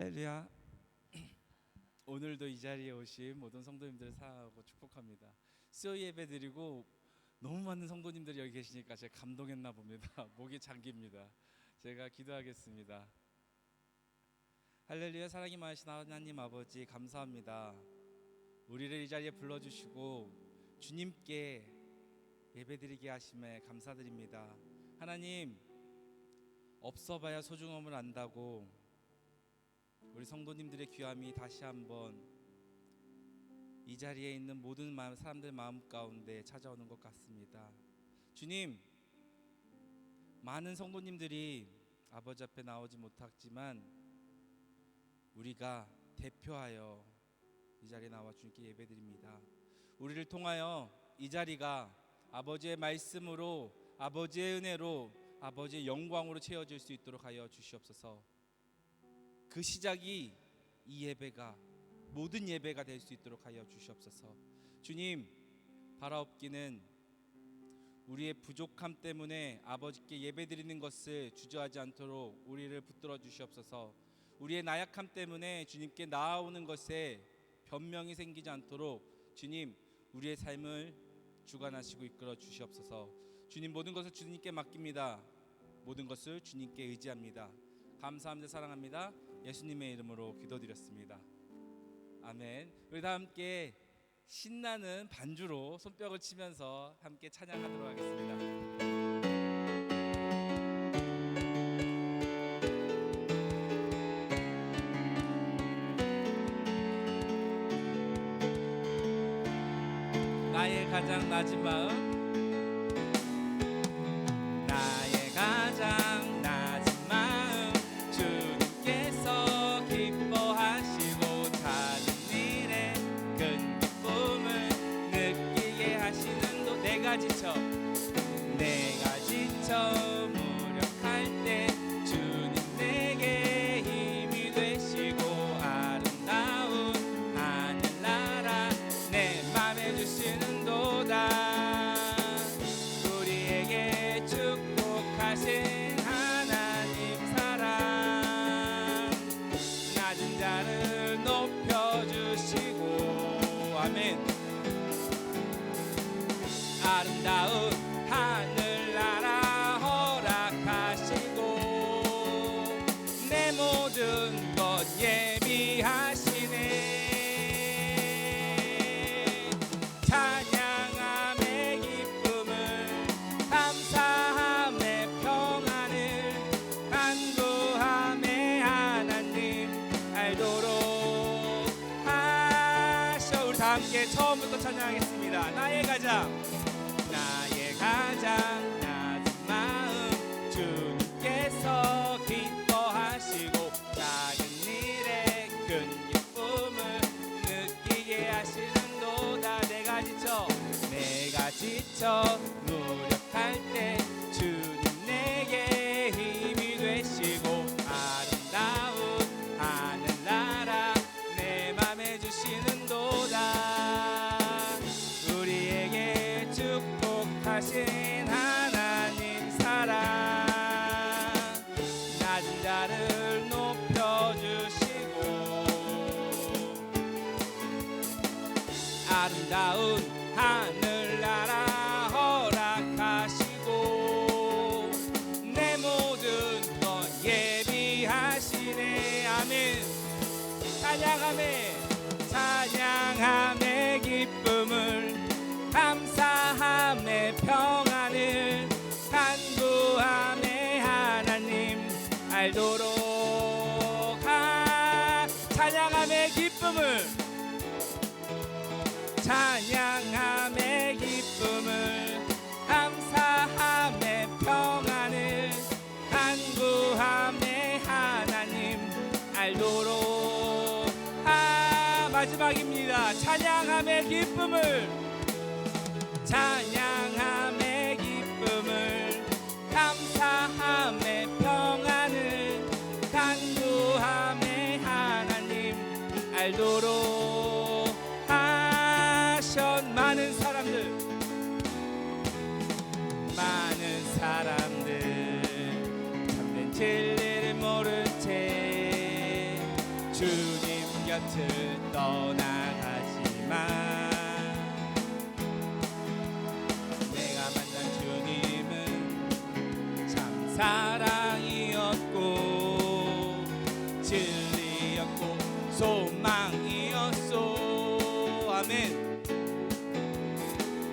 할렐루야. 오늘도 이 자리에 오신 모든 성도님들을 사랑하고 축복합니다. 수요 예배 드리고 너무 많은 성도님들이 여기 계시니까 제가 감동했나 봅니다. 목이 잠깁니다. 제가 기도하겠습니다. 할렐루야. 사랑이 많으신 하나님 아버지 감사합니다. 우리를 이 자리에 불러주시고 주님께 예배드리게 하심에 감사드립니다. 하나님, 없어봐야 소중함을 안다고 우리 성도님들의 귀함이 다시 한번 이 자리에 있는 모든 사람들 마음 가운데 찾아오는 것 같습니다. 주님, 많은 성도님들이 아버지 앞에 나오지 못했지만 우리가 대표하여 이 자리에 나와 주님께 예배드립니다. 우리를 통하여 이 자리가 아버지의 말씀으로, 아버지의 은혜로, 아버지의 영광으로 채워질 수 있도록 하여 주시옵소서. 그 시작이 이 예배가 모든 예배가 될 수 있도록 하여 주시옵소서. 주님, 바라옵기는 우리의 부족함 때문에 아버지께 예배드리는 것을 주저하지 않도록 우리를 붙들어 주시옵소서. 우리의 나약함 때문에 주님께 나아오는 것에 변명이 생기지 않도록 주님, 우리의 삶을 주관하시고 이끌어 주시옵소서. 주님, 모든 것을 주님께 맡깁니다. 모든 것을 주님께 의지합니다. 감사합니다. 사랑합니다. 예수님의 이름으로 기도드렸습니다. 아멘. 우리 다 함께 신나는 반주로 손뼉을 치면서 함께 찬양하도록 하겠습니다. 나의 가장 낮은 마음, 나의 가장 낮은 마음, 주님께서 기뻐하시고 작은 일에 큰 기쁨을 느끼게 하시는 도 내가 지쳐 무력할 때 주님 내게 힘이 되시고 아름다운 하늘나라 내 맘에 주시는 도다. 우리에게 축복하신 하나님 사랑, 낮은 자를 높여주시고 아멘. 아름다운 하늘나라 허락하시고 내 모든 것 예비하시네. 찬양함의 기쁨을, 감사함의 평안을, 간구함의 하나님 알도록 하셔. 우리 다 함께 처음부터 찬양하겠습니다. 나의 가장 낮은 마음, 주님께서 기뻐하시고 작은 일에 큰 기쁨을 느끼게 하시는 도다. 내가 지쳐 무력할 때 주님 내게 힘이 되시고 아름다운 하늘나라 내 맘에 주시는 도다. 우리에게 축복하신 하나님 사랑, 낮은 자를 높여주시고 아름다운 하늘나라 허락하시고 내 모든 것 예비하시네. 아멘. 찬양함의 기쁨을, 감사함의 평안을, 간구함의 하나님 알도록 찬양함의 기쁨을, 찬양함의 기쁨을, 감사함의 평안을, 간구함의 하나님 알도록 마지막입니다. 찬양함의 기쁨을, 찬양함의 기쁨을, 감사함의 평안을, 간구함의 하나님 알도록 하셨. 많은 사람들 참된 진리를 모른 채 곁을 떠나가지만 내가 만난 주님은 참 사랑이었고 진리였고 소망이었소. 아멘.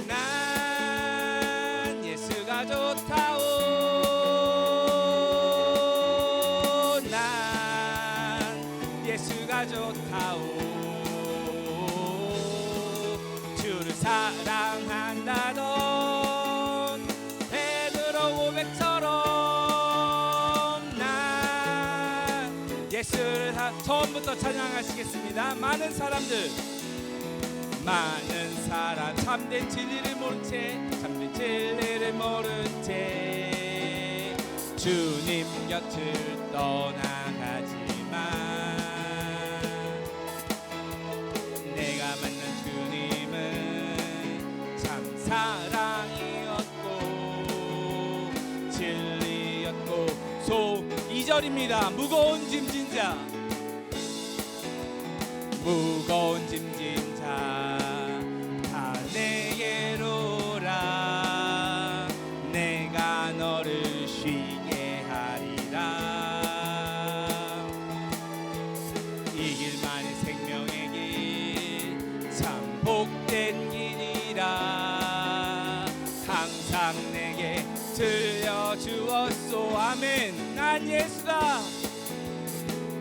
난 예수가 좋다오. 난 예수가 좋다오. 주를 사랑한다던 베드로 고백처럼 난 예수를 처음부터 찬양하시겠습니다. 많은 사람 참된 진리를 모른 채 참된 진리를 모른 채 주님 곁을 떠나가지만 내가 만난 주님은 참 사랑이었고 진리였고 2절입니다. 무거운 짐진 자 다 내게로 오라. 내가 너를 쉬게 하리라. 이 길만이 생명의 길 참 복된 길이라 항상 내게 들려주었소. 아멘. 난 예수다.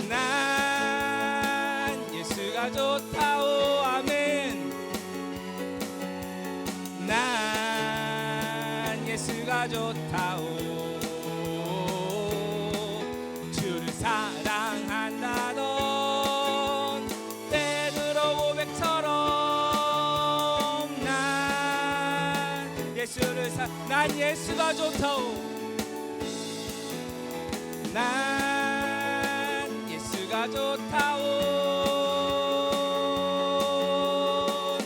난 예수가 좋다오. 아멘. 난 예수가 좋다오. 주를 사랑한다던 베드로 고백처럼 난 예수가 좋다오. 난 예수가 좋다오.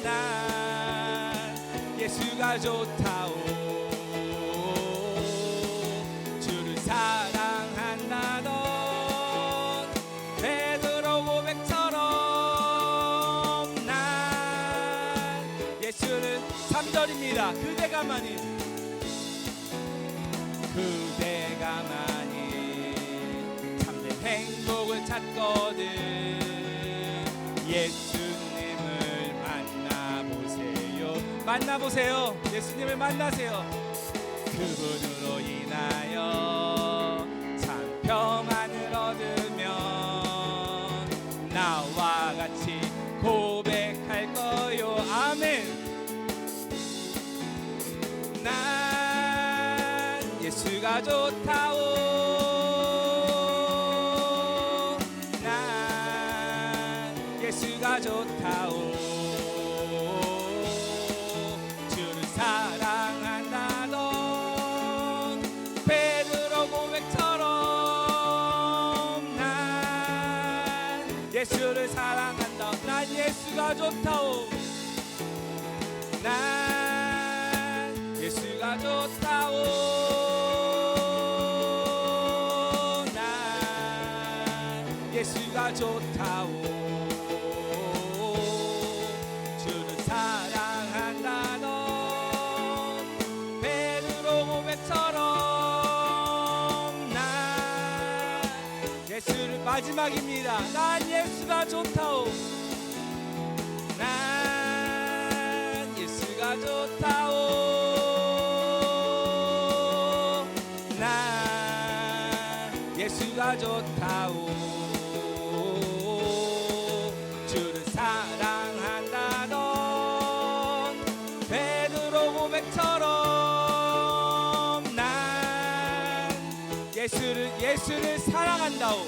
난 예수가 좋다오. 주를 사랑한다던 베드로 고백처럼 난 예수를 3절입니다. 그대가만이 참된 행복을 찾거든 예수님을 만나보세요. 예수님을 만나세요. 그분으로 인하여 참 평안을 얻으면 나와 같이 고백할 거요. 아멘. 난 예수가 좋다오. 난 예수가 좋다오. 주를 사랑한다던 베드로 고백처럼 난 예수를 사랑한다. 난 예수가 좋다오. 난 예수가 좋다오. 난 예수가 좋다오. 주를 사랑한다던 베드로 고백처럼 난 예수를 마지막입니다. 난 예수가 좋다오. 난 예수가 좋다오. 난 예수가 좋다오. 주를 사랑한다던 베드로 고백처럼 난 예수를 사랑한다오.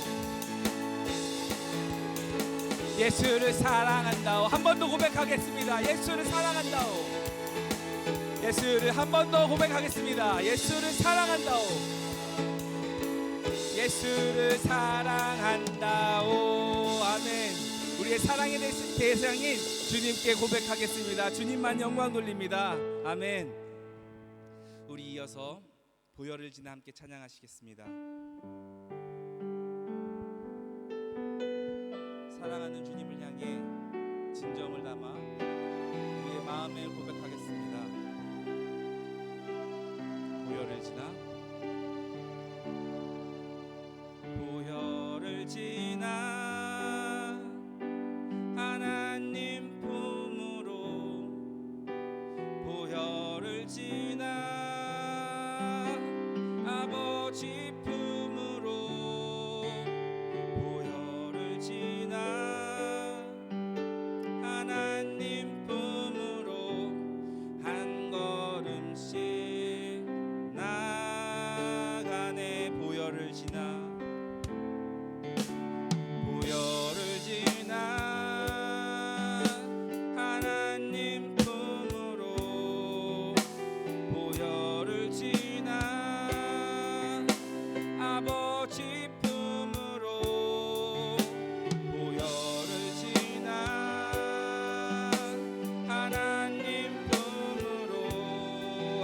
예수를 사랑한다오. 한 번 더 고백하겠습니다. 예수를 사랑한다오. 예수를 한 번 더 고백하겠습니다. 예수를 사랑한다오. 예수를 사랑한다오. 아멘. 우리의 사랑의 대상인 주님께 고백하겠습니다. 주님만 영광 돌립니다. 아멘. 우리 이어서 보혈을 지나 함께 찬양하시겠습니다. 사랑하는 주님을 향해 진정을 담아 우리의 마음에 고백하겠습니다. 보혈을 지나 보혈을 지나 하나님 품으로 보혈을 지나 아버지 품으로 보혈을 지나 하나님 품으로 한 걸음씩 나가네. 보혈을 지나 보혈을 지나 하나님 품으로 보혈을 지나 아버지 품으로 보혈을 지나 하나님 품으로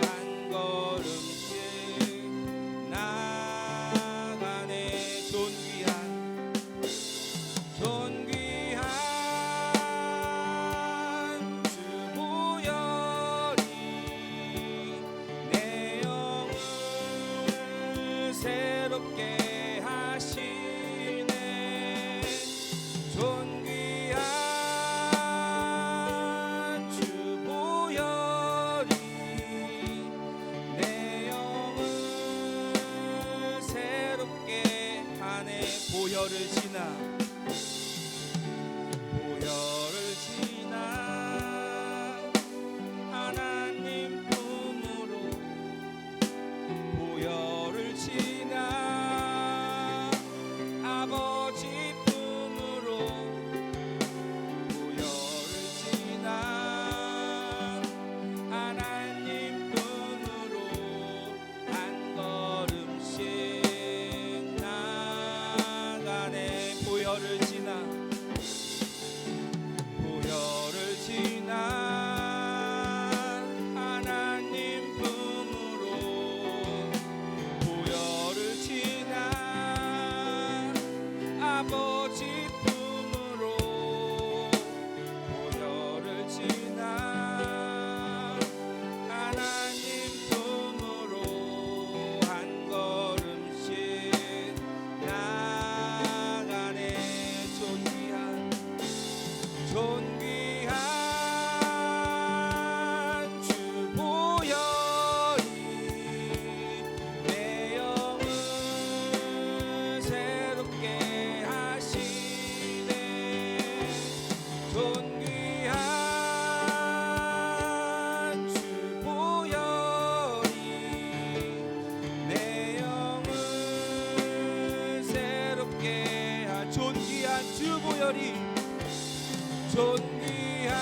한 걸음씩 나가네. 존귀한 주 보혈이 내 영을 새롭게 하시네. 존귀한 주 보혈이 내 영을 새롭게 하네. 보혈을 지나 보혈을 지나 하나님 품으로 보혈을 지나 아버지 품으로 보혈을 지나 하나님 품으로 한 걸음씩 나가네. 보혈을 지나 보혈을 지나 하나님 품으로 보혈을 지나 아버지 품으로 보혈을 지나 하나님 품으로 한 걸음씩 나가네. 존귀한 주 보혈이 내 영을 새롭게 하시네. 존귀한 주 보혈이 내 영을 새롭게 존귀한 주 보혈이 존귀한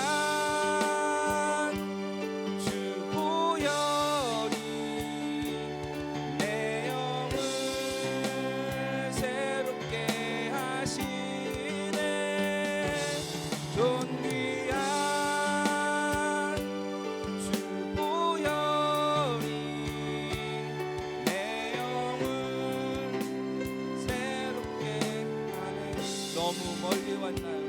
주 보혈이 내 영을 새롭게 하시네. 존귀한 주 보혈이 내 영을 새롭게 하네. 너무 멀리 왔나요?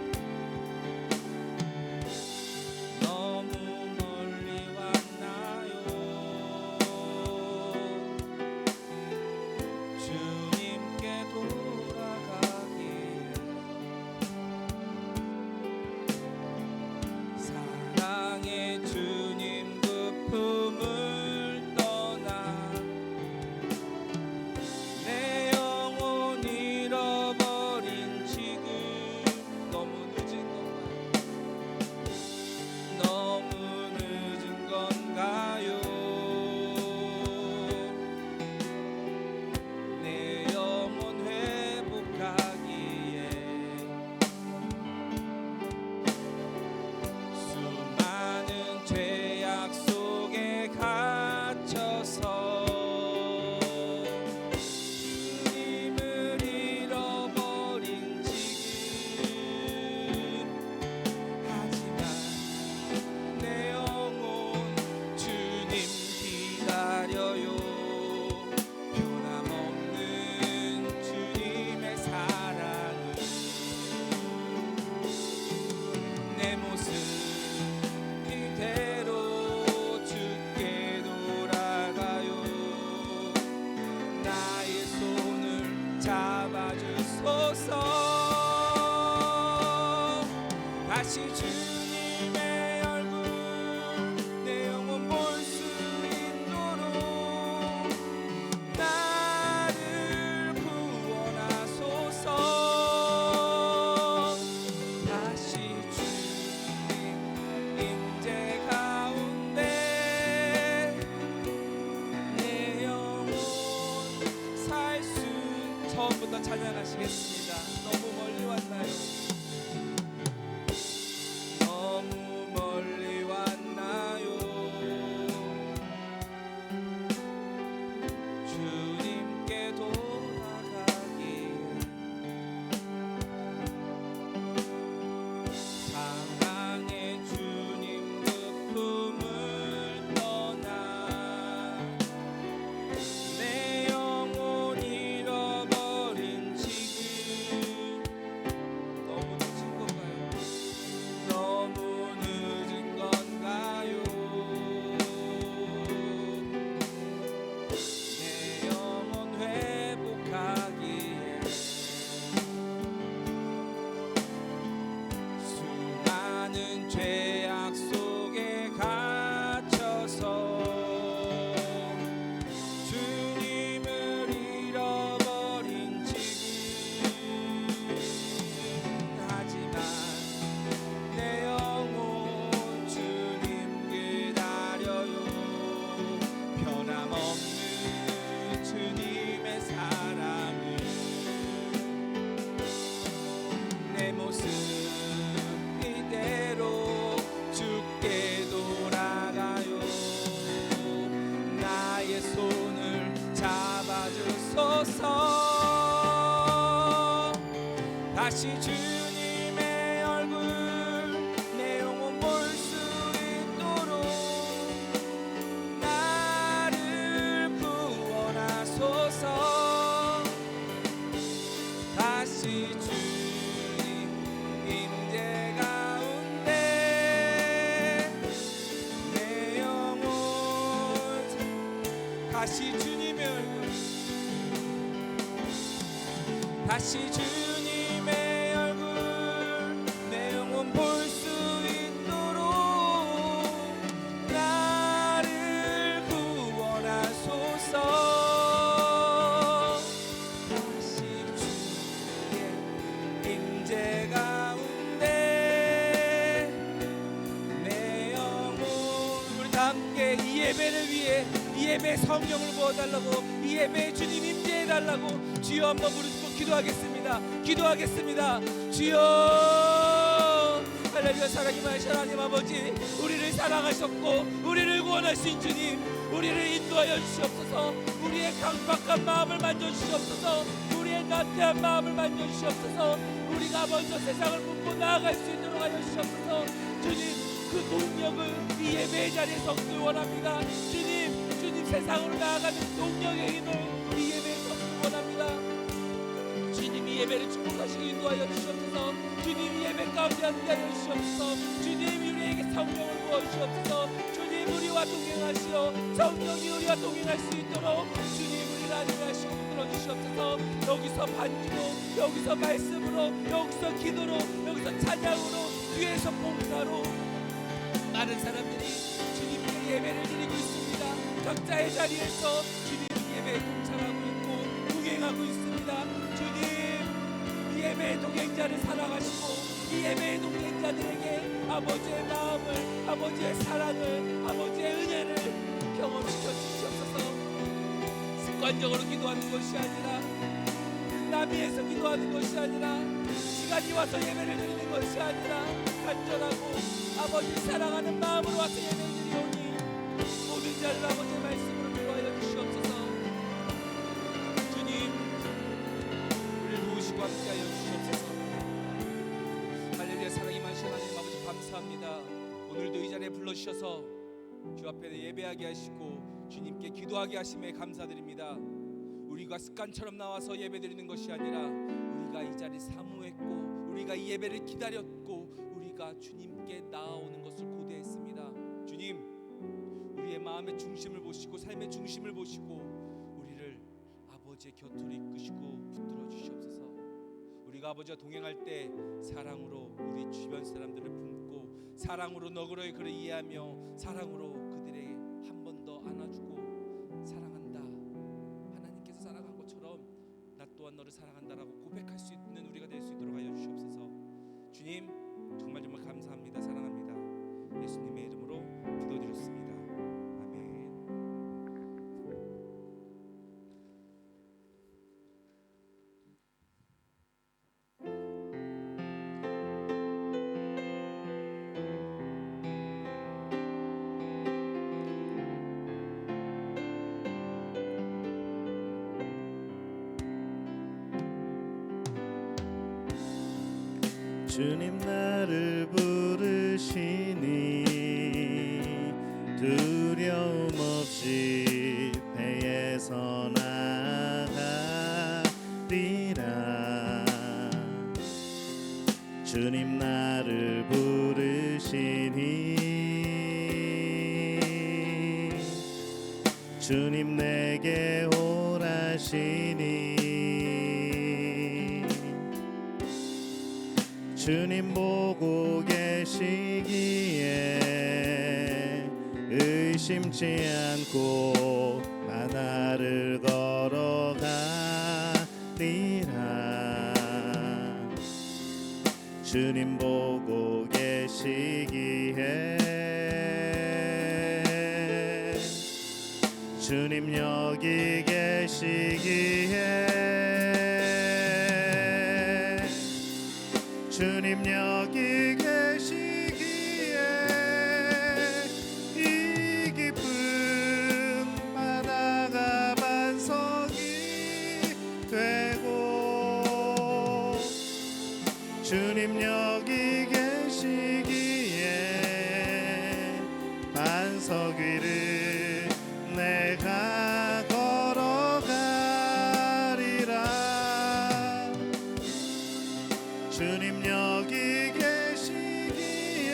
다시 주님의 얼굴 내 영혼 볼 수 있도록 나를 구원하소서. 다시 주님 임재 가운데 내 영혼 살 수. 처음부터 찬양하시겠습니다. 너무 멀리 왔나요? 너무 멀리 왔나요? 주님께 돌아가길 사랑의 주님 그 품을 떠나 내 영혼 잃어버린 지금 너무 늦은 건가요? 너무 늦은 건가요? 내 영혼 회복하기에 수많은 죄악 속에 갇혀서 주님을 잃어버린 지금 하지만 내 영혼 주님 기다려요. 변함없는 주님의 사랑을 내 모습 이대로 주께 돌아가요. 나의 손을 잡아주소서. 다시 주님의 얼굴 내 영혼 볼 수 있도록 나를 구원하소서. 다시 주님 임재 가운데 내 영혼 다시 주님의 얼굴 다시 주님의 얼굴 내 영혼 볼 수 있도록 나를 구원하소서. 다시 주의 임재 가운데 내 영혼. 우리 다 함께 이 예배를 위해 이 예배의 성령을 부어달라고 이 예배에 주님 임재해달라고 주여 한번 부르시고 기도하겠습니다. 기도하겠습니다. 주여 할렐루야. 사랑이 많으신 하나님 아버지, 우리를 사랑하셨고 우리를 구원하신 주님, 우리를 인도하여 주시옵소서. 우리의 강박한 마음을 만져주시옵소서. 우리의 나태한 마음을 만져주시옵소서. 우리가 먼저 세상을 묻고 나아갈 수 있도록 하여 주시옵소서. 주님, 그 동력을 이 예배의 자리에 섞기 원합니다. 주님 세상으로 나아가는 동력의 힘을 이 예배에 섞기 원합니다. 주님 이 예배를 축복하시고 인도하여 주시옵소서. 주님 이 예배 가운데 함께 하여 주시옵소서. 주님 우리에게 성령을 부어주시옵소서. 주님 우리와 동행하시어 성령이 우리와 동행할 수 있도록 주님 우리를 안내하시고 붙들어주시옵소서. 여기서 반주로, 여기서 말씀으로, 여기서 기도로, 여기서 찬양으로, 뒤에서 봉사로 많은 사람들이 주님께 예배를 드리고 있습니다. 각자의 자리에서 주님 예배에 동참하고 있고 동행하고 있습니다. 주님 이 예배의 동행자를 사랑하시고 이 예배의 동행자들에게 아버지의 마음을, 아버지의 사랑을, 아버지의 은혜를 경험시켜 주시옵소서. 습관적으로 기도하는 것이 아니라 남이해서 기도하는 것이 아니라 시간이 와서 예배를 드리는 것이 아니라 간절하고 아버지를 사랑하는 마음으로 와서 예배를 드리오니 모든 자를 아버지의 말씀으로 인도하여 주시옵소서. 주님 우리를 도우시고 함께하여 주시옵소서. 할렐루야. 사랑이 많으신 하나님 아버지 감사합니다. 오늘도 이 자리에 불러주셔서 주 앞에 예배하게 하시고 주님께 기도하게 하심에 감사드립니다. 우리가 습관처럼 나와서 예배드리는 것이 아니라 우리가 이 자리를 사모했고 우리가 이 예배를 기다렸고 우리가 주님께 나아오는 것을 고대했습니다. 주님 우리의 마음의 중심을 보시고 삶의 중심을 보시고 우리를 아버지의 곁으로 이끄시고 붙들어 주시옵소서. 우리가 아버지와 동행할 때 사랑으로 우리 주변 사람들을 품고 사랑으로 너그러이 그를 이해하며 사랑으로 그들에게 한 번 더 안아주고 사랑한다, 하나님께서 사랑한 것처럼 나 또한 너를 사랑한다라고 고백할 수 있는 우리가 될 수 있도록 하여 주시옵소서. 주님 정말 감사합니다. 사랑합니다. 예수님의 이름으로 기도드렸습니다. 아멘. 주님 나를 부르시니 두려움 없이 배에서 나가리라. 주님 나를 부르시니 주님 내게 오라시니 주님 보고 계시기에 의심치 않고 바다를 걸어가리라. 주님 보고 계시기에 주님 여기 계시기에 주님 여기 계시기에 이 깊은 바다가 반석이 되고 주님 여기 계시기에 반석 위를 내가 걸어가리라. 주님 여기 계시기에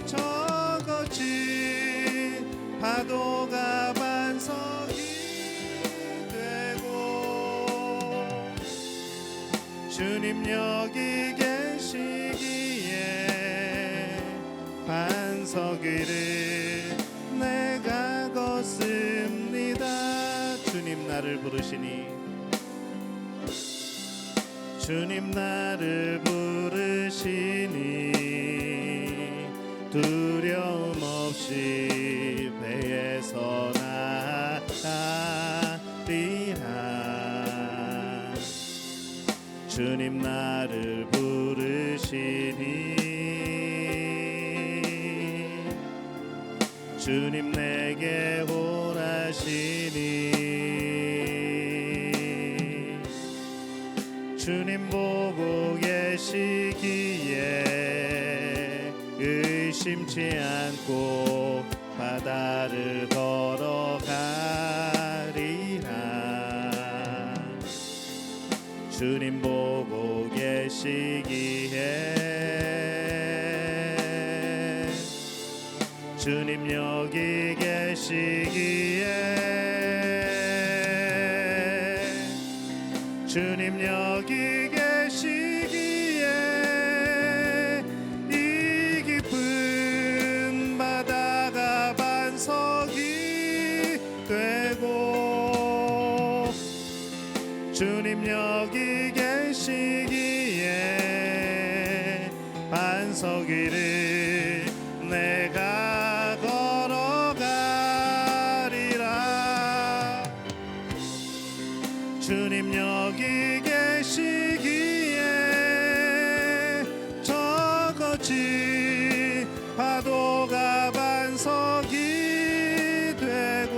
저 거친 파도가 반석이 되고 주님 여기 계시기에 반석 위를 내가 걷습니다. 주님 나를 부르시니 주님 나를 부르시니 두려움 없이 배에서 나가리라. 주님 나를 부르시니 주님 내게 오라시니 주님 보고 계시기에 의심치 않고 바다를 걸어가리라. 주님 보고 계시기에 주님 여기 계시기에 주님 여기 계시기에 이 깊은 바다가 반석이 되고 주님 여기 계시기에 반석 위를 내가 걸어가리라. 주님 여기 계시기에 저 거친 파도가 반석이 되고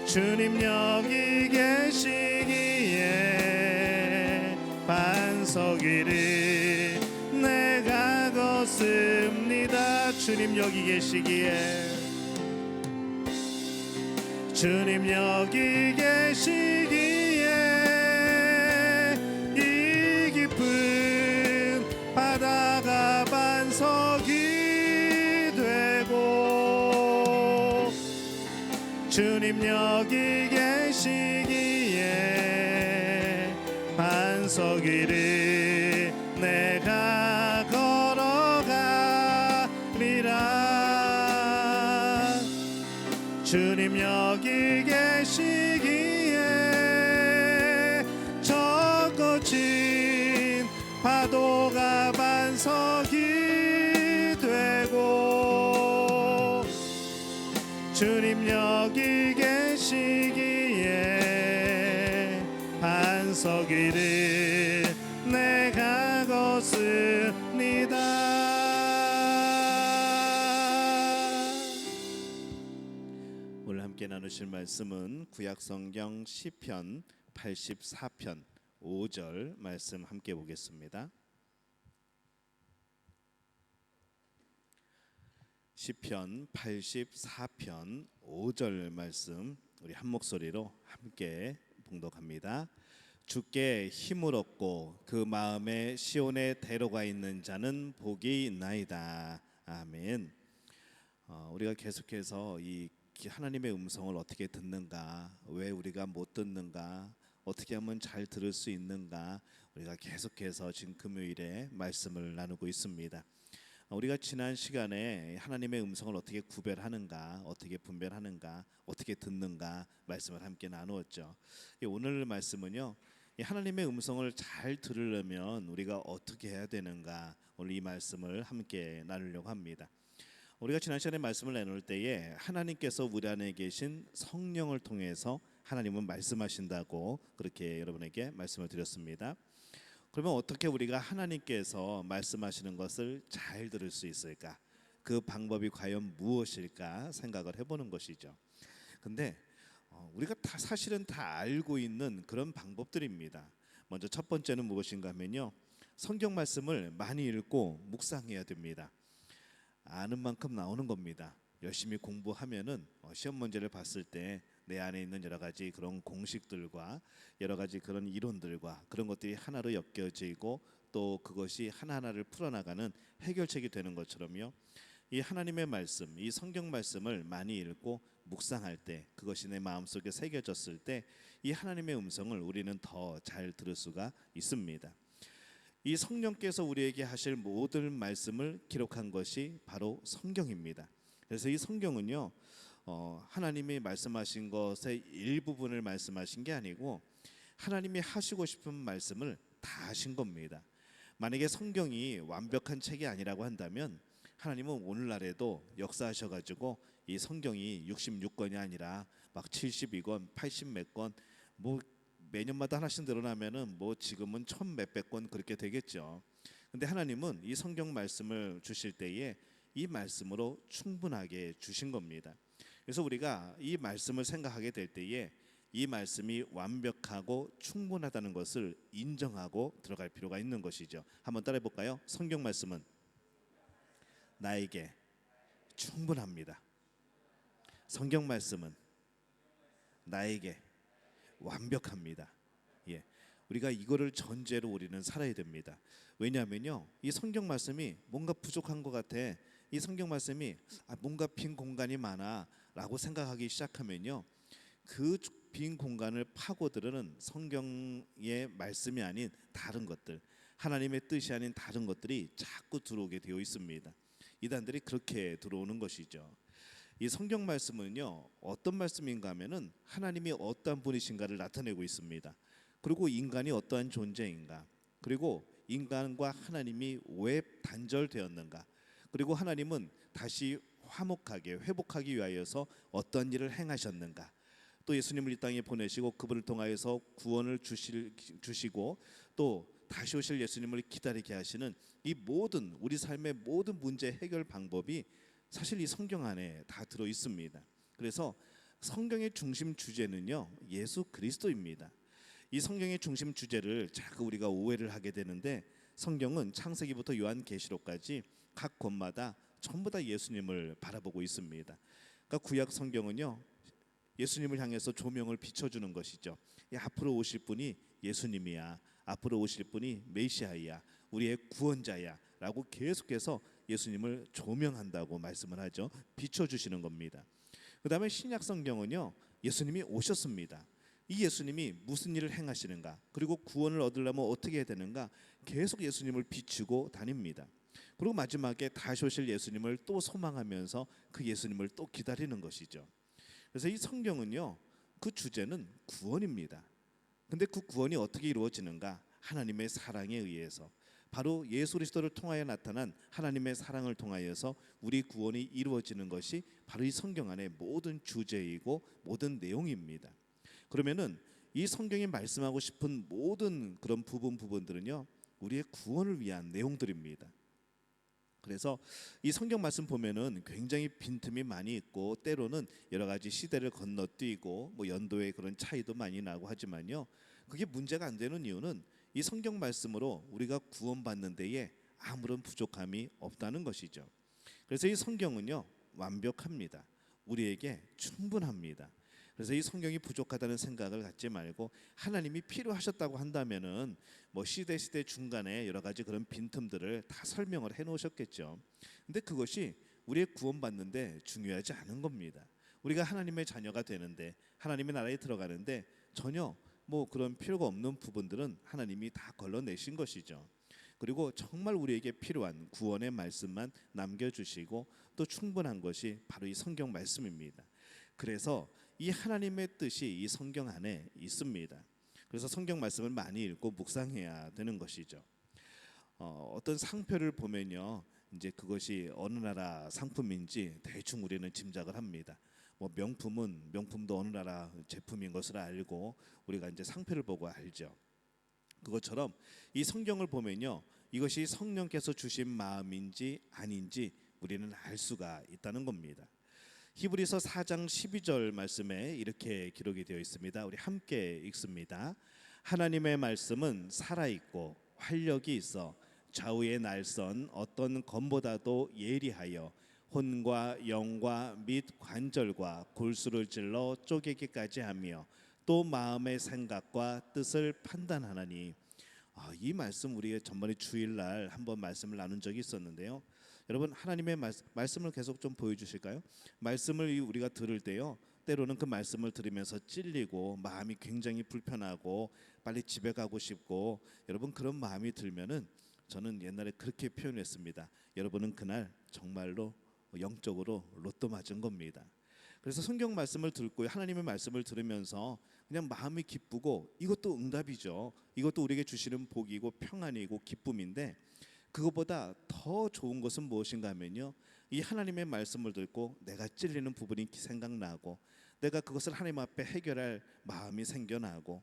주님 여기 계시기에 반석 위를 내가 걷습니다. 주님 여기 계시기에 주님 여기 계시기에 이 깊은 바다가 반석이 되고 주님 여기 계시기에 반석이를 내가 걸어가리라. 주님 여기 계시기에 저 거친 파도가 반석이 되고, 주님 여기 계시기에 반석 위를 내가 걷습니다. 오늘 함께 나누실 말씀은 구약성경 시편 84편 5절 말씀 함께 보겠습니다. 시편 84편 5절 말씀 우리 한 목소리로 함께 봉독합니다. 주께 힘을 얻고 그 마음에 시온에 데려가 있는 자는 복이 있나이다. 아멘. 우리가 계속해서 이 하나님의 음성을 어떻게 듣는가, 왜 우리가 못 듣는가, 어떻게 하면 잘 들을 수 있는가, 우리가 계속해서 지금 금요일에 말씀을 나누고 있습니다. 우리가 지난 시간에 하나님의 음성을 어떻게 구별하는가, 어떻게 분별하는가, 어떻게 듣는가 말씀을 함께 나누었죠. 오늘 말씀은요, 하나님의 음성을 잘 들으려면 우리가 어떻게 해야 되는가, 오늘 이 말씀을 함께 나누려고 합니다. 우리가 지난 시간에 말씀을 나눌 때에 하나님께서 우리 안에 계신 성령을 통해서 하나님은 말씀하신다고 그렇게 여러분에게 말씀을 드렸습니다. 그러면 어떻게 우리가 하나님께서 말씀하시는 것을 잘 들을 수 있을까? 그 방법이 과연 무엇일까 생각을 해보는 것이죠. 근데 우리가 사실은 다 알고 있는 그런 방법들입니다. 먼저 첫 번째는 무엇인가 하면요, 성경 말씀을 많이 읽고 묵상해야 됩니다. 아는 만큼 나오는 겁니다. 열심히 공부하면은 시험 문제를 봤을 때 내 안에 있는 여러 가지 그런 공식들과 여러 가지 그런 이론들과 그런 것들이 하나로 엮여지고 또 그것이 하나하나를 풀어나가는 해결책이 되는 것처럼요, 이 하나님의 말씀, 이 성경 말씀을 많이 읽고 묵상할 때, 그것이 내 마음속에 새겨졌을 때 이 하나님의 음성을 우리는 더 잘 들을 수가 있습니다. 이 성령께서 우리에게 하실 모든 말씀을 기록한 것이 바로 성경입니다. 그래서 이 성경은요, 하나님이 말씀하신 것의 일부분을 말씀하신 게 아니고 하나님이 하시고 싶은 말씀을 다 하신 겁니다. 만약에 성경이 완벽한 책이 아니라고 한다면 하나님은 오늘날에도 역사하셔가지고 이 성경이 66권이 아니라 막 72권, 80 몇 권, 뭐 매년마다 하나씩 늘어나면은 뭐 지금은 1000 몇백 권 그렇게 되겠죠. 근데 하나님은 이 성경 말씀을 주실 때에 이 말씀으로 충분하게 주신 겁니다. 그래서 우리가 이 말씀을 생각하게 될 때에 이 말씀이 완벽하고 충분하다는 것을 인정하고 들어갈 필요가 있는 것이죠. 한번 따라해 볼까요? 성경 말씀은 나에게 충분합니다. 성경 말씀은 나에게 완벽합니다. 예, 우리가 이거를 전제로 우리는 살아야 됩니다. 왜냐하면요, 이 성경 말씀이 뭔가 부족한 것 같아, 이 성경 말씀이 뭔가 빈 공간이 많아라고 생각하기 시작하면요, 그 빈 공간을 파고들는 성경의 말씀이 아닌 다른 것들, 하나님의 뜻이 아닌 다른 것들이 자꾸 들어오게 되어 있습니다. 이단들이 그렇게 들어오는 것이죠. 이 성경 말씀은요, 어떤 말씀인가 하면은 하나님이 어떠한 분이신가를 나타내고 있습니다. 그리고 인간이 어떠한 존재인가, 그리고 인간과 하나님이 왜 단절되었는가, 그리고 하나님은 다시 화목하게 회복하기 위하여서 어떤 일을 행하셨는가, 또 예수님을 이 땅에 보내시고 그분을 통하여서 구원을 주시고 또 다시 오실 예수님을 기다리게 하시는 이 모든 우리 삶의 모든 문제 해결 방법이 사실 이 성경 안에 다 들어 있습니다. 그래서 성경의 중심 주제는요, 예수 그리스도입니다. 이 성경의 중심 주제를 자꾸 우리가 오해를 하게 되는데, 성경은 창세기부터 요한계시록까지 각 권마다 전부 다 예수님을 바라보고 있습니다. 그러니까 구약 성경은요, 예수님을 향해서 조명을 비춰주는 것이죠. 앞으로 오실 분이 예수님이야, 앞으로 오실 분이 메시아야, 우리의 구원자야 라고 계속해서 예수님을 조명한다고 말씀을 하죠. 비춰주시는 겁니다. 그 다음에 신약 성경은요, 예수님이 오셨습니다. 이 예수님이 무슨 일을 행하시는가, 그리고 구원을 얻으려면 어떻게 해야 되는가, 계속 예수님을 비추고 다닙니다. 그리고 마지막에 다시 오실 예수님을 또 소망하면서 그 예수님을 또 기다리는 것이죠. 그래서 이 성경은요, 그 주제는 구원입니다. 근데 그 구원이 어떻게 이루어지는가? 하나님의 사랑에 의해서, 바로 예수 그리스도를 통하여 나타난 하나님의 사랑을 통하여서 우리 구원이 이루어지는 것이 바로 이 성경 안의 모든 주제이고 모든 내용입니다. 그러면은 이 성경이 말씀하고 싶은 모든 그런 부분들은요, 우리의 구원을 위한 내용들입니다. 그래서 이 성경 말씀 보면은 굉장히 빈틈이 많이 있고, 때로는 여러 가지 시대를 건너뛰고 뭐 연도의 그런 차이도 많이 나고 하지만요, 그게 문제가 안 되는 이유는 이 성경 말씀으로 우리가 구원받는 데에 아무런 부족함이 없다는 것이죠. 그래서 이 성경은요, 완벽합니다. 우리에게 충분합니다. 그래서 이 성경이 부족하다는 생각을 갖지 말고, 하나님이 필요하셨다고 한다면은 뭐 시대 중간에 여러 가지 그런 빈틈들을 다 설명을 해 놓으셨겠죠. 근데 그것이 우리의 구원받는데 중요하지 않은 겁니다. 우리가 하나님의 자녀가 되는데, 하나님의 나라에 들어가는데 전혀 뭐 그런 필요가 없는 부분들은 하나님이 다 걸러내신 것이죠. 그리고 정말 우리에게 필요한 구원의 말씀만 남겨주시고 또 충분한 것이 바로 이 성경 말씀입니다. 그래서 이 하나님의 뜻이 이 성경 안에 있습니다. 그래서 성경 말씀을 많이 읽고 묵상해야 되는 것이죠. 어떤 상표를 보면요, 이제 그것이 어느 나라 상품인지 대충 우리는 짐작을 합니다. 뭐 명품도 어느 나라 제품인 것을 알고 우리가 이제 상표를 보고 알죠. 그것처럼 이 성경을 보면요, 이것이 성령께서 주신 마음인지 아닌지 우리는 알 수가 있다는 겁니다. 히브리서 4장 12절 말씀에 이렇게 기록이 되어 있습니다. 우리 함께 읽습니다. 하나님의 말씀은 살아있고 활력이 있어 좌우의 날선 어떤 검보다도 예리하여 혼과 영과 및 관절과 골수를 찔러 쪼개기까지 하며 또 마음의 생각과 뜻을 판단하나니. 이 말씀 우리가 전번에 주일날 한번 말씀을 나눈 적이 있었는데요. 여러분, 하나님의 말씀을 계속 좀 보여주실까요? 말씀을 우리가 들을 때요, 때로는 그 말씀을 들으면서 찔리고 마음이 굉장히 불편하고 빨리 집에 가고 싶고, 여러분 그런 마음이 들면은 저는 옛날에 그렇게 표현했습니다. 여러분은 그날 정말로 영적으로 로또 맞은 겁니다. 그래서 성경 말씀을 듣고 하나님의 말씀을 들으면서 그냥 마음이 기쁘고, 이것도 응답이죠. 이것도 우리에게 주시는 복이고 평안이고 기쁨인데, 그것보다 더 좋은 것은 무엇인가 하면요, 이 하나님의 말씀을 듣고 내가 찔리는 부분이 생각나고, 내가 그것을 하나님 앞에 해결할 마음이 생겨나고,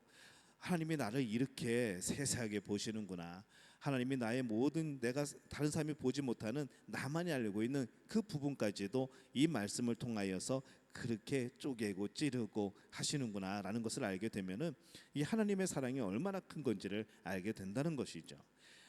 하나님이 나를 이렇게 세세하게 보시는구나, 하나님이 나의 모든, 내가 다른 사람이 보지 못하는 나만이 알고 있는 그 부분까지도 이 말씀을 통하여서 그렇게 쪼개고 찌르고 하시는구나 라는 것을 알게 되면은 이 하나님의 사랑이 얼마나 큰 건지를 알게 된다는 것이죠.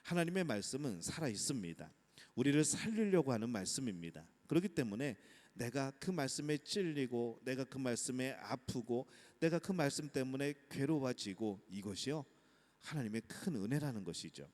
하나님의 말씀은 살아 있습니다. 우리를 살리려고 하는 말씀입니다. 그렇기 때문에 내가 그 말씀에 찔리고, 내가 그 말씀에 아프고, 내가 그 말씀 때문에 괴로워지고, 이것이요, 하나님의 큰 은혜라는 것이죠.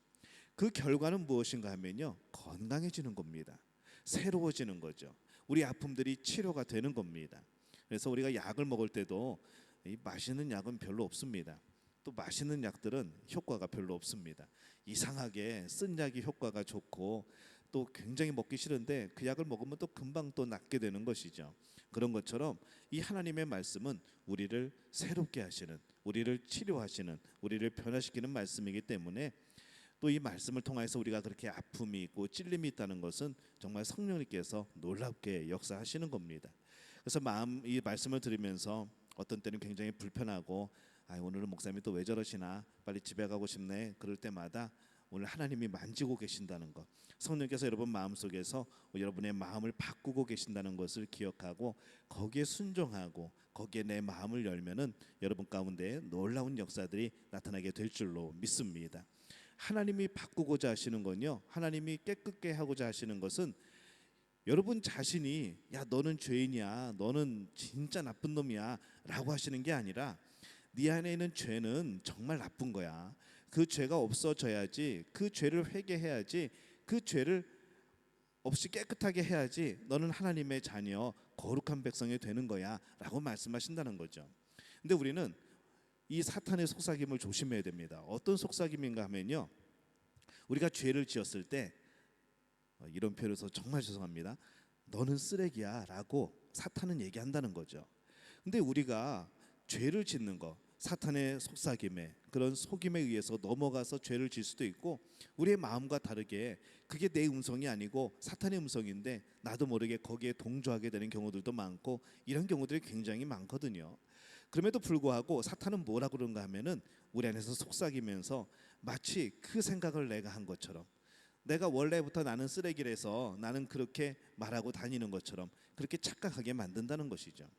그 결과는 무엇인가 하면요, 건강해지는 겁니다. 새로워지는 거죠. 우리 아픔들이 치료가 되는 겁니다. 그래서 우리가 약을 먹을 때도 이 맛있는 약은 별로 없습니다. 또 맛있는 약들은 효과가 별로 없습니다. 이상하게 쓴 약이 효과가 좋고, 또 굉장히 먹기 싫은데 그 약을 먹으면 또 금방 또 낫게 되는 것이죠. 그런 것처럼 이 하나님의 말씀은 우리를 새롭게 하시는, 우리를 치료하시는, 우리를 변화시키는 말씀이기 때문에, 또 이 말씀을 통해서 우리가 그렇게 아픔이 있고 찔림이 있다는 것은 정말 성령님께서 놀랍게 역사하시는 겁니다. 그래서 이 말씀을 들으면서 어떤 때는 굉장히 불편하고, 오늘은 목사님이 또 왜 저러시나, 빨리 집에 가고 싶네, 그럴 때마다 오늘 하나님이 만지고 계신다는 것, 성령께서 여러분 마음속에서 여러분의 마음을 바꾸고 계신다는 것을 기억하고, 거기에 순종하고 거기에 내 마음을 열면은 여러분 가운데 놀라운 역사들이 나타나게 될 줄로 믿습니다. 하나님이 바꾸고자 하시는 건요, 하나님이 깨끗게 하고자 하시는 것은 여러분 자신이 야 너는 죄인이야, 너는 진짜 나쁜 놈이야 라고 하시는 게 아니라, 네 안에 있는 죄는 정말 나쁜 거야, 그 죄가 없어져야지, 그 죄를 회개해야지, 그 죄를 없이 깨끗하게 해야지 너는 하나님의 자녀, 거룩한 백성이 되는 거야 라고 말씀하신다는 거죠. 근데 우리는 이 사탄의 속삭임을 조심해야 됩니다. 어떤 속삭임인가 하면요, 우리가 죄를 지었을 때 이런 표현을 서 정말 죄송합니다. 너는 쓰레기야 라고 사탄은 얘기한다는 거죠. 근데 우리가 죄를 짓는 거, 사탄의 속삭임에, 그런 속임에 의해서 넘어가서 죄를 질 수도 있고, 우리의 마음과 다르게 그게 내 음성이 아니고 사탄의 음성인데 나도 모르게 거기에 동조하게 되는 경우들도 많고, 이런 경우들이 굉장히 많거든요. 그럼에도 불구하고 사탄은 뭐라 그런가 하면은 우리 안에서 속삭이면서 마치 그 생각을 내가 한 것처럼, 내가 원래부터 나는 쓰레기라서 나는 그렇게 말하고 다니는 것처럼 그렇게 착각하게 만든다는 것이죠.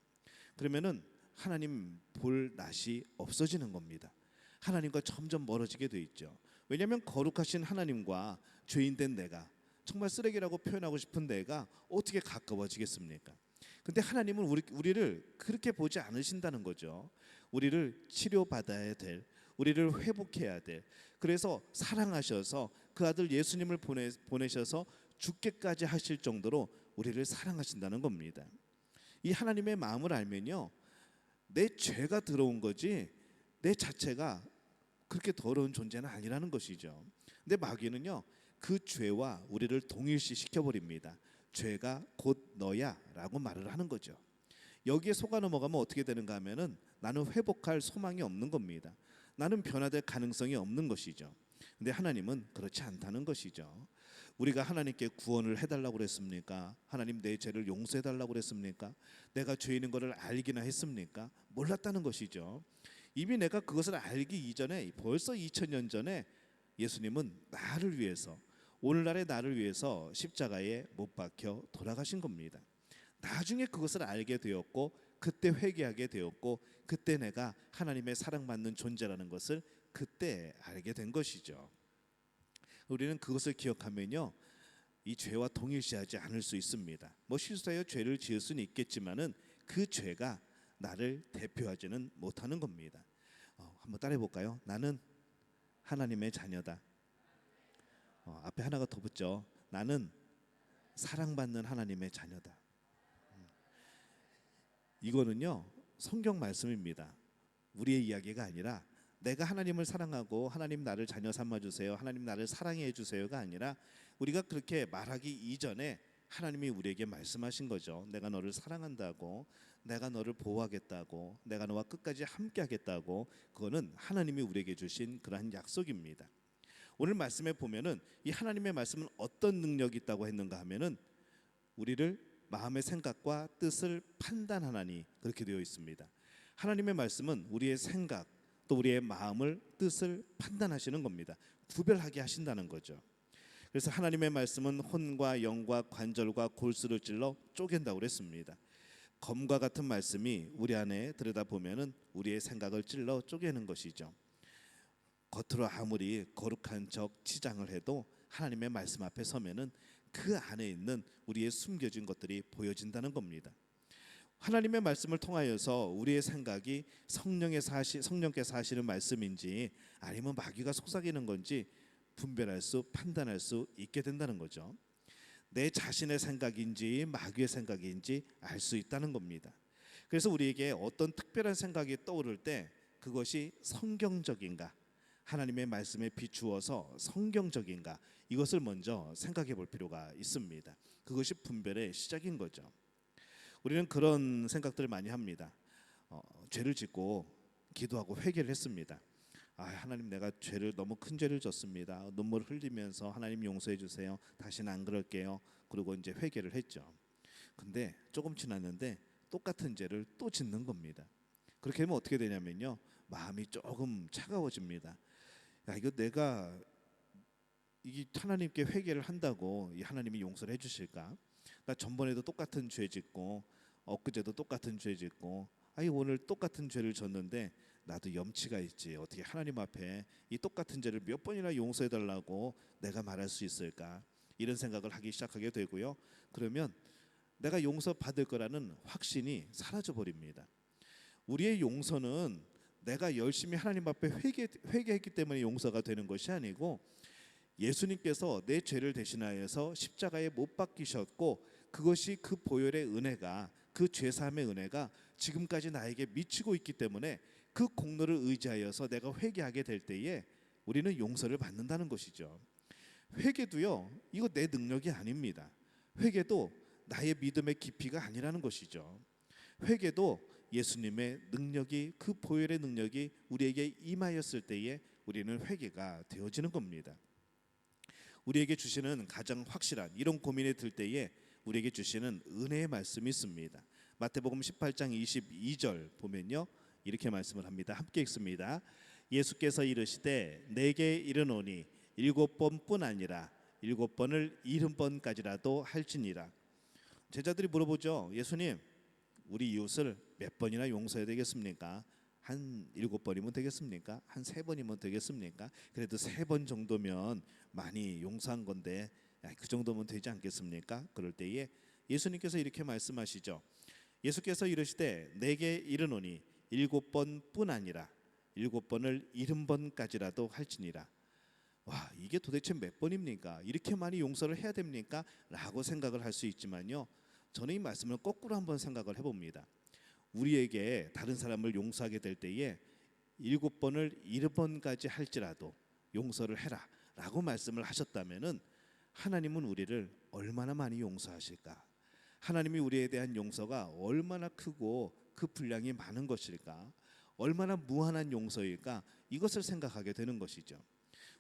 그러면은 하나님 볼 낯이 없어지는 겁니다. 하나님과 점점 멀어지게 돼 있죠. 왜냐하면 거룩하신 하나님과 죄인된 내가, 정말 쓰레기라고 표현하고 싶은 내가 어떻게 가까워지겠습니까? 근데 하나님은 우리를 그렇게 보지 않으신다는 거죠. 우리를 치료받아야 될, 우리를 회복해야 될, 그래서 사랑하셔서 그 아들 예수님을 보내셔서 죽게까지 하실 정도로 우리를 사랑하신다는 겁니다. 이 하나님의 마음을 알면요, 내 죄가 들어온 거지 내 자체가 그렇게 더러운 존재는 아니라는 것이죠. 근데 마귀는요, 그 죄와 우리를 동일시시켜 버립니다. 죄가 곧 너야 라고 말을 하는 거죠. 여기에 속아 넘어가면 어떻게 되는가 하면은 나는 회복할 소망이 없는 겁니다. 나는 변화될 가능성이 없는 것이죠. 근데 하나님은 그렇지 않다는 것이죠. 우리가 하나님께 구원을 해달라고 그랬습니까? 하나님 내 죄를 용서해달라고 그랬습니까? 내가 죄인인 것을 알기나 했습니까? 몰랐다는 것이죠. 이미 내가 그것을 알기 이전에, 벌써 2000년 전에 예수님은 나를 위해서, 오늘날의 나를 위해서 십자가에 못 박혀 돌아가신 겁니다. 나중에 그것을 알게 되었고, 그때 회개하게 되었고, 그때 내가 하나님의 사랑받는 존재라는 것을 그때 알게 된 것이죠. 우리는 그것을 기억하면요, 이 죄와 동일시하지 않을 수 있습니다. 뭐 실수하여 죄를 지을 수는 있겠지만은 그 죄가 나를 대표하지는 못하는 겁니다. 한번 따라해 볼까요? 나는 하나님의 자녀다. 앞에 하나가 더 붙죠. 나는 사랑받는 하나님의 자녀다. 이거는요, 성경 말씀입니다. 우리의 이야기가 아니라, 내가 하나님을 사랑하고 하나님 나를 자녀 삼아 주세요, 하나님 나를 사랑해 주세요가 아니라, 우리가 그렇게 말하기 이전에 하나님이 우리에게 말씀하신 거죠. 내가 너를 사랑한다고, 내가 너를 보호하겠다고, 내가 너와 끝까지 함께 하겠다고. 그거는 하나님이 우리에게 주신 그러한 약속입니다. 오늘 말씀에 보면은 이 하나님의 말씀은 어떤 능력이 있다고 했는가 하면은 우리를 마음의 생각과 뜻을 판단하나니, 그렇게 되어 있습니다. 하나님의 말씀은 우리의 생각, 또 우리의 마음을, 뜻을 판단하시는 겁니다. 구별하게 하신다는 거죠. 그래서 하나님의 말씀은 혼과 영과 관절과 골수를 찔러 쪼갠다고 그랬습니다. 검과 같은 말씀이 우리 안에 들여다보면은 우리의 생각을 찔러 쪼개는 것이죠. 겉으로 아무리 거룩한 척 치장을 해도 하나님의 말씀 앞에 서면은 그 안에 있는 우리의 숨겨진 것들이 보여진다는 겁니다. 하나님의 말씀을 통하여서 우리의 생각이 성령께서 하시는 말씀인지 아니면 마귀가 속삭이는 건지 분별할 수, 판단할 수 있게 된다는 거죠. 내 자신의 생각인지 마귀의 생각인지 알 수 있다는 겁니다. 그래서 우리에게 어떤 특별한 생각이 떠오를 때 그것이 성경적인가, 하나님의 말씀에 비추어서 성경적인가, 이것을 먼저 생각해 볼 필요가 있습니다. 그것이 분별의 시작인 거죠. 우리는 그런 생각들을 많이 합니다. 죄를 짓고 기도하고 회개를 했습니다. 하나님, 내가 너무 큰 죄를 졌습니다. 눈물 흘리면서 하나님 용서해 주세요, 다시는 안 그럴게요. 그리고 이제 회개를 했죠. 근데 조금 지났는데 똑같은 죄를 또 짓는 겁니다. 그렇게 되면 어떻게 되냐면요, 마음이 조금 차가워집니다. 이거 내가 이 하나님께 회개를 한다고 이 하나님이 용서를 해주실까? 나 전번에도 똑같은 죄 짓고, 엊그제도 똑같은 죄 짓고, 오늘 똑같은 죄를 졌는데 나도 염치가 있지, 어떻게 하나님 앞에 이 똑같은 죄를 몇 번이나 용서해 달라고 내가 말할 수 있을까? 이런 생각을 하기 시작하게 되고요. 그러면 내가 용서받을 거라는 확신이 사라져 버립니다. 우리의 용서는 내가 열심히 하나님 앞에 회개했기 때문에 용서가 되는 것이 아니고, 예수님께서 내 죄를 대신하여서 십자가에 못 박히셨고, 그것이 그 보혈의 은혜가, 그 죄사함의 은혜가 지금까지 나에게 미치고 있기 때문에 그 공로를 의지하여서 내가 회개하게 될 때에 우리는 용서를 받는다는 것이죠. 회개도요, 이거 내 능력이 아닙니다. 회개도 나의 믿음의 깊이가 아니라는 것이죠. 회개도 예수님의 능력이, 그 보혈의 능력이 우리에게 임하였을 때에 우리는 회개가 되어지는 겁니다. 우리에게 주시는 가장 확실한 이런 고민에 들 때에 우리에게 주시는 은혜의 말씀이 있습니다. 마태복음 18장 22절 보면요, 이렇게 말씀을 합니다. 함께 읽습니다. 예수께서 이르시되 내게 이르노니 7번뿐 아니라 7번을 70번까지라도 할지니라. 제자들이 물어보죠. 예수님, 우리 이웃을 몇 번이나 용서해야 되겠습니까? 한 7번이면 되겠습니까? 한 3번이면 되겠습니까? 그래도 3번 정도면 많이 용서한 건데 그 정도면 되지 않겠습니까? 그럴 때에 예수님께서 이렇게 말씀하시죠. 예수께서 이르시되 내게 이르노니 7번뿐 아니라 7번을 70번까지라도 할지니라. 와, 이게 도대체 몇 번입니까? 이렇게 많이 용서를 해야 됩니까? 라고 생각을 할 수 있지만요, 저는 이 말씀을 거꾸로 한번 생각을 해봅니다. 우리에게 다른 사람을 용서하게 될 때에 7번을 70번까지 할지라도 용서를 해라 라고 말씀을 하셨다면은 하나님은 우리를 얼마나 많이 용서하실까? 하나님이 우리에 대한 용서가 얼마나 크고 그 분량이 많은 것일까? 얼마나 무한한 용서일까? 이것을 생각하게 되는 것이죠.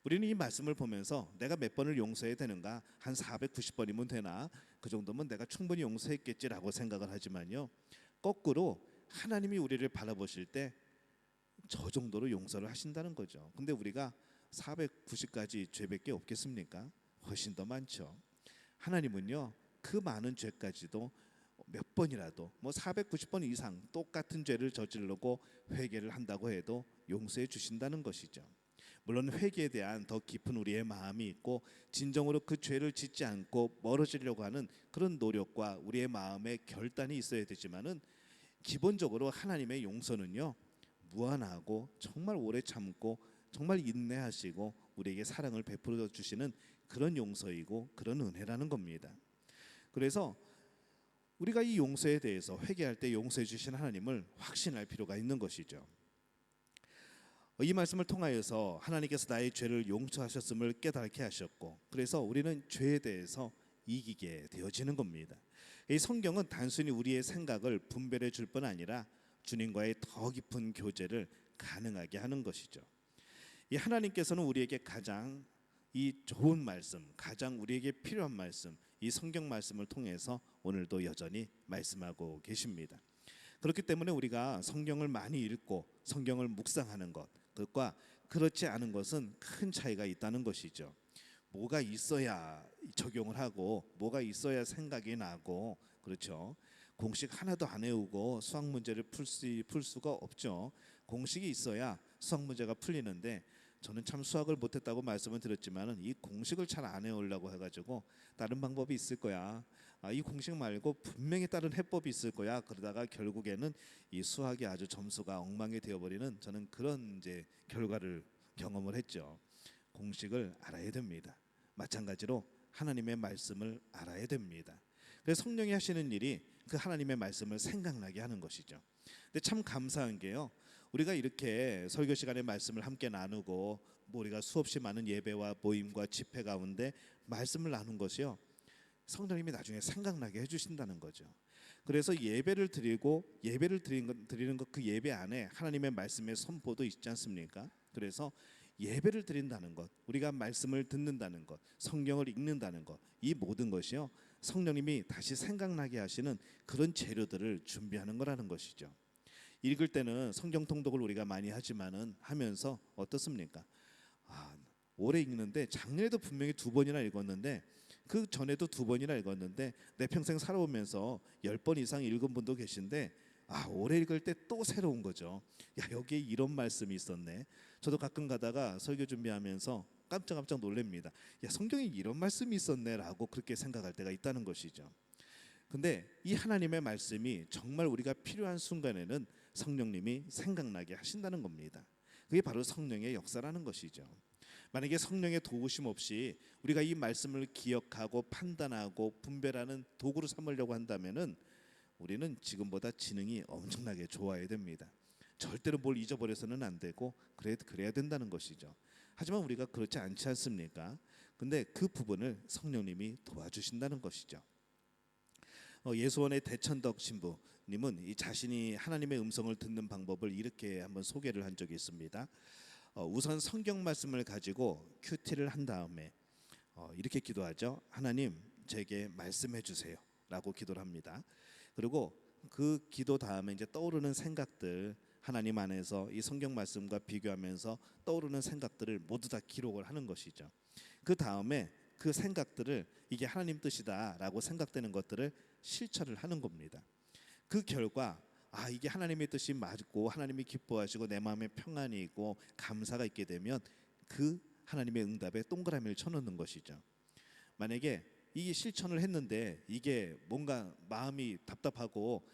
우리는 이 말씀을 보면서 내가 몇 번을 용서해야 되는가? 한 490번이면 되나? 그 정도면 내가 충분히 용서했겠지라고 생각을 하지만요, 거꾸로 하나님이 우리를 바라보실 때 저 정도로 용서를 하신다는 거죠. 근데 우리가 490까지 죄밖에 없겠습니까? 훨씬 더 많죠. 하나님은요, 그 많은 죄까지도 몇 번이라도, 뭐 490번 이상 똑같은 죄를 저지르고 회개를 한다고 해도 용서해 주신다는 것이죠. 물론 회개에 대한 더 깊은 우리의 마음이 있고 진정으로 그 죄를 짓지 않고 멀어지려고 하는 그런 노력과 우리의 마음의 결단이 있어야 되지만은, 기본적으로 하나님의 용서는요, 무한하고 정말 오래 참고 정말 인내하시고 우리에게 사랑을 베풀어 주시는 그런 용서이고 그런 은혜라는 겁니다. 그래서 우리가 이 용서에 대해서 회개할 때 용서해 주신 하나님을 확신할 필요가 있는 것이죠. 이 말씀을 통하여서 하나님께서 나의 죄를 용서하셨음을 깨닫게 하셨고, 그래서 우리는 죄에 대해서 이기게 되어지는 겁니다. 이 성경은 단순히 우리의 생각을 분별해 줄 뿐 아니라 주님과의 더 깊은 교제를 가능하게 하는 것이죠. 이 하나님께서는 우리에게 가장 이 좋은 말씀, 가장 우리에게 필요한 말씀, 이 성경 말씀을 통해서 오늘도 여전히 말씀하고 계십니다. 그렇기 때문에 우리가 성경을 많이 읽고 성경을 묵상하는 것, 그것과 그렇지 않은 것은 큰 차이가 있다는 것이죠. 뭐가 있어야 적용을 하고 뭐가 있어야 생각이 나고, 그렇죠. 공식 하나도 안 외우고 수학 문제를 풀 수가 없죠. 공식이 있어야 수학 문제가 풀리는데, 저는 참 수학을 못했다고 말씀을 드렸지만은 이 공식을 잘 안 외우려고 해가지고 다른 방법이 있을 거야. 이 공식 말고 분명히 다른 해법이 있을 거야. 그러다가 결국에는 이 수학이 아주 점수가 엉망이 되어버리는, 저는 그런 이제 결과를 경험을 했죠. 공식을 알아야 됩니다. 마찬가지로 하나님의 말씀을 알아야 됩니다. 그래서 성령이 하시는 일이 그 하나님의 말씀을 생각나게 하는 것이죠. 근데 참 감사한 게요, 우리가 이렇게 설교 시간에 말씀을 함께 나누고 뭐 우리가 수없이 많은 예배와 모임과 집회 가운데 말씀을 나눈 것이요, 성령님이 나중에 생각나게 해주신다는 거죠. 그래서 예배를 드리는 것, 그 예배 안에 하나님의 말씀의 선포도 있지 않습니까? 그래서 예배를 드린다는 것, 우리가 말씀을 듣는다는 것, 성경을 읽는다는 것, 이 모든 것이요, 성령님이 다시 생각나게 하시는 그런 재료들을 준비하는 거라는 것이죠. 읽을 때는 성경 통독을 우리가 많이 하면서 어떻습니까? 오래 읽는데 작년에도 분명히 2번이나 읽었는데, 그 전에도 2번이나 읽었는데, 내 평생 살아오면서 10번 이상 읽은 분도 계신데, 오래 읽을 때 또 새로운 거죠. 야, 여기에 이런 말씀이 있었네. 저도 가끔 가다가 설교 준비하면서 깜짝 놀랍니다. 야, 성경에 이런 말씀이 있었네라고 그렇게 생각할 때가 있다는 것이죠. 근데 이 하나님의 말씀이 정말 우리가 필요한 순간에는 성령님이 생각나게 하신다는 겁니다. 그게 바로 성령의 역사라는 것이죠. 만약에 성령의 도우심 없이 우리가 이 말씀을 기억하고 판단하고 분별하는 도구로 삼으려고 한다면은 우리는 지금보다 지능이 엄청나게 좋아야 됩니다. 절대로 뭘 잊어버려서는 안 되고 그래야 된다는 것이죠. 하지만 우리가 그렇지 않지 않습니까? 근데 그 부분을 성령님이 도와주신다는 것이죠. 예수원의 대천덕 신부님은 이 자신이 하나님의 음성을 듣는 방법을 이렇게 한번 소개를 한 적이 있습니다. 우선 성경 말씀을 가지고 큐티를 한 다음에 이렇게 기도하죠. 하나님, 제게 말씀해 주세요 라고 기도를 합니다. 그리고 그 기도 다음에 이제 떠오르는 생각들, 하나님 안에서 이 성경 말씀과 비교하면서 떠오르는 생각들을 모두 다 기록을 하는 것이죠. 그 다음에 그 생각들을 이게 하나님 뜻이다라고 생각되는 것들을 실천을 하는 겁니다. 그 결과 이게 하나님의 뜻이 맞고 하나님이 기뻐하시고 내 마음에 평안이 있고 감사가 있게 되면 그 하나님의 응답에 동그라미를 쳐놓는 것이죠. 만약에 이게 실천을 했는데 이게 뭔가 마음이 답답하고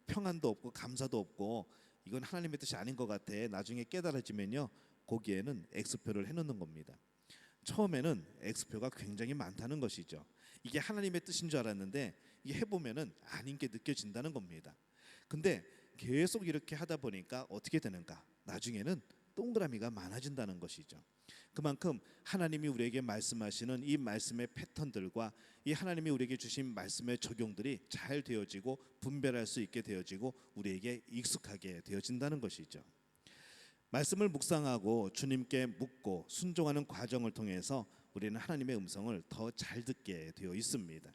평안도 없고 감사도 없고 이건 하나님의 뜻이 아닌 것 같아, 나중에 깨달아지면요, 거기에는 X표를 해놓는 겁니다. 처음에는 X표가 굉장히 많다는 것이죠. 이게 하나님의 뜻인 줄 알았는데 이게 해보면은 아닌 게 느껴진다는 겁니다. 근데 계속 이렇게 하다 보니까 어떻게 되는가? 나중에는 동그라미가 많아진다는 것이죠. 그만큼 하나님이 우리에게 말씀하시는 이 말씀의 패턴들과 이 하나님이 우리에게 주신 말씀의 적용들이 잘 되어지고 분별할 수 있게 되어지고 우리에게 익숙하게 되어진다는 것이죠. 말씀을 묵상하고 주님께 묻고 순종하는 과정을 통해서 우리는 하나님의 음성을 더 잘 듣게 되어 있습니다.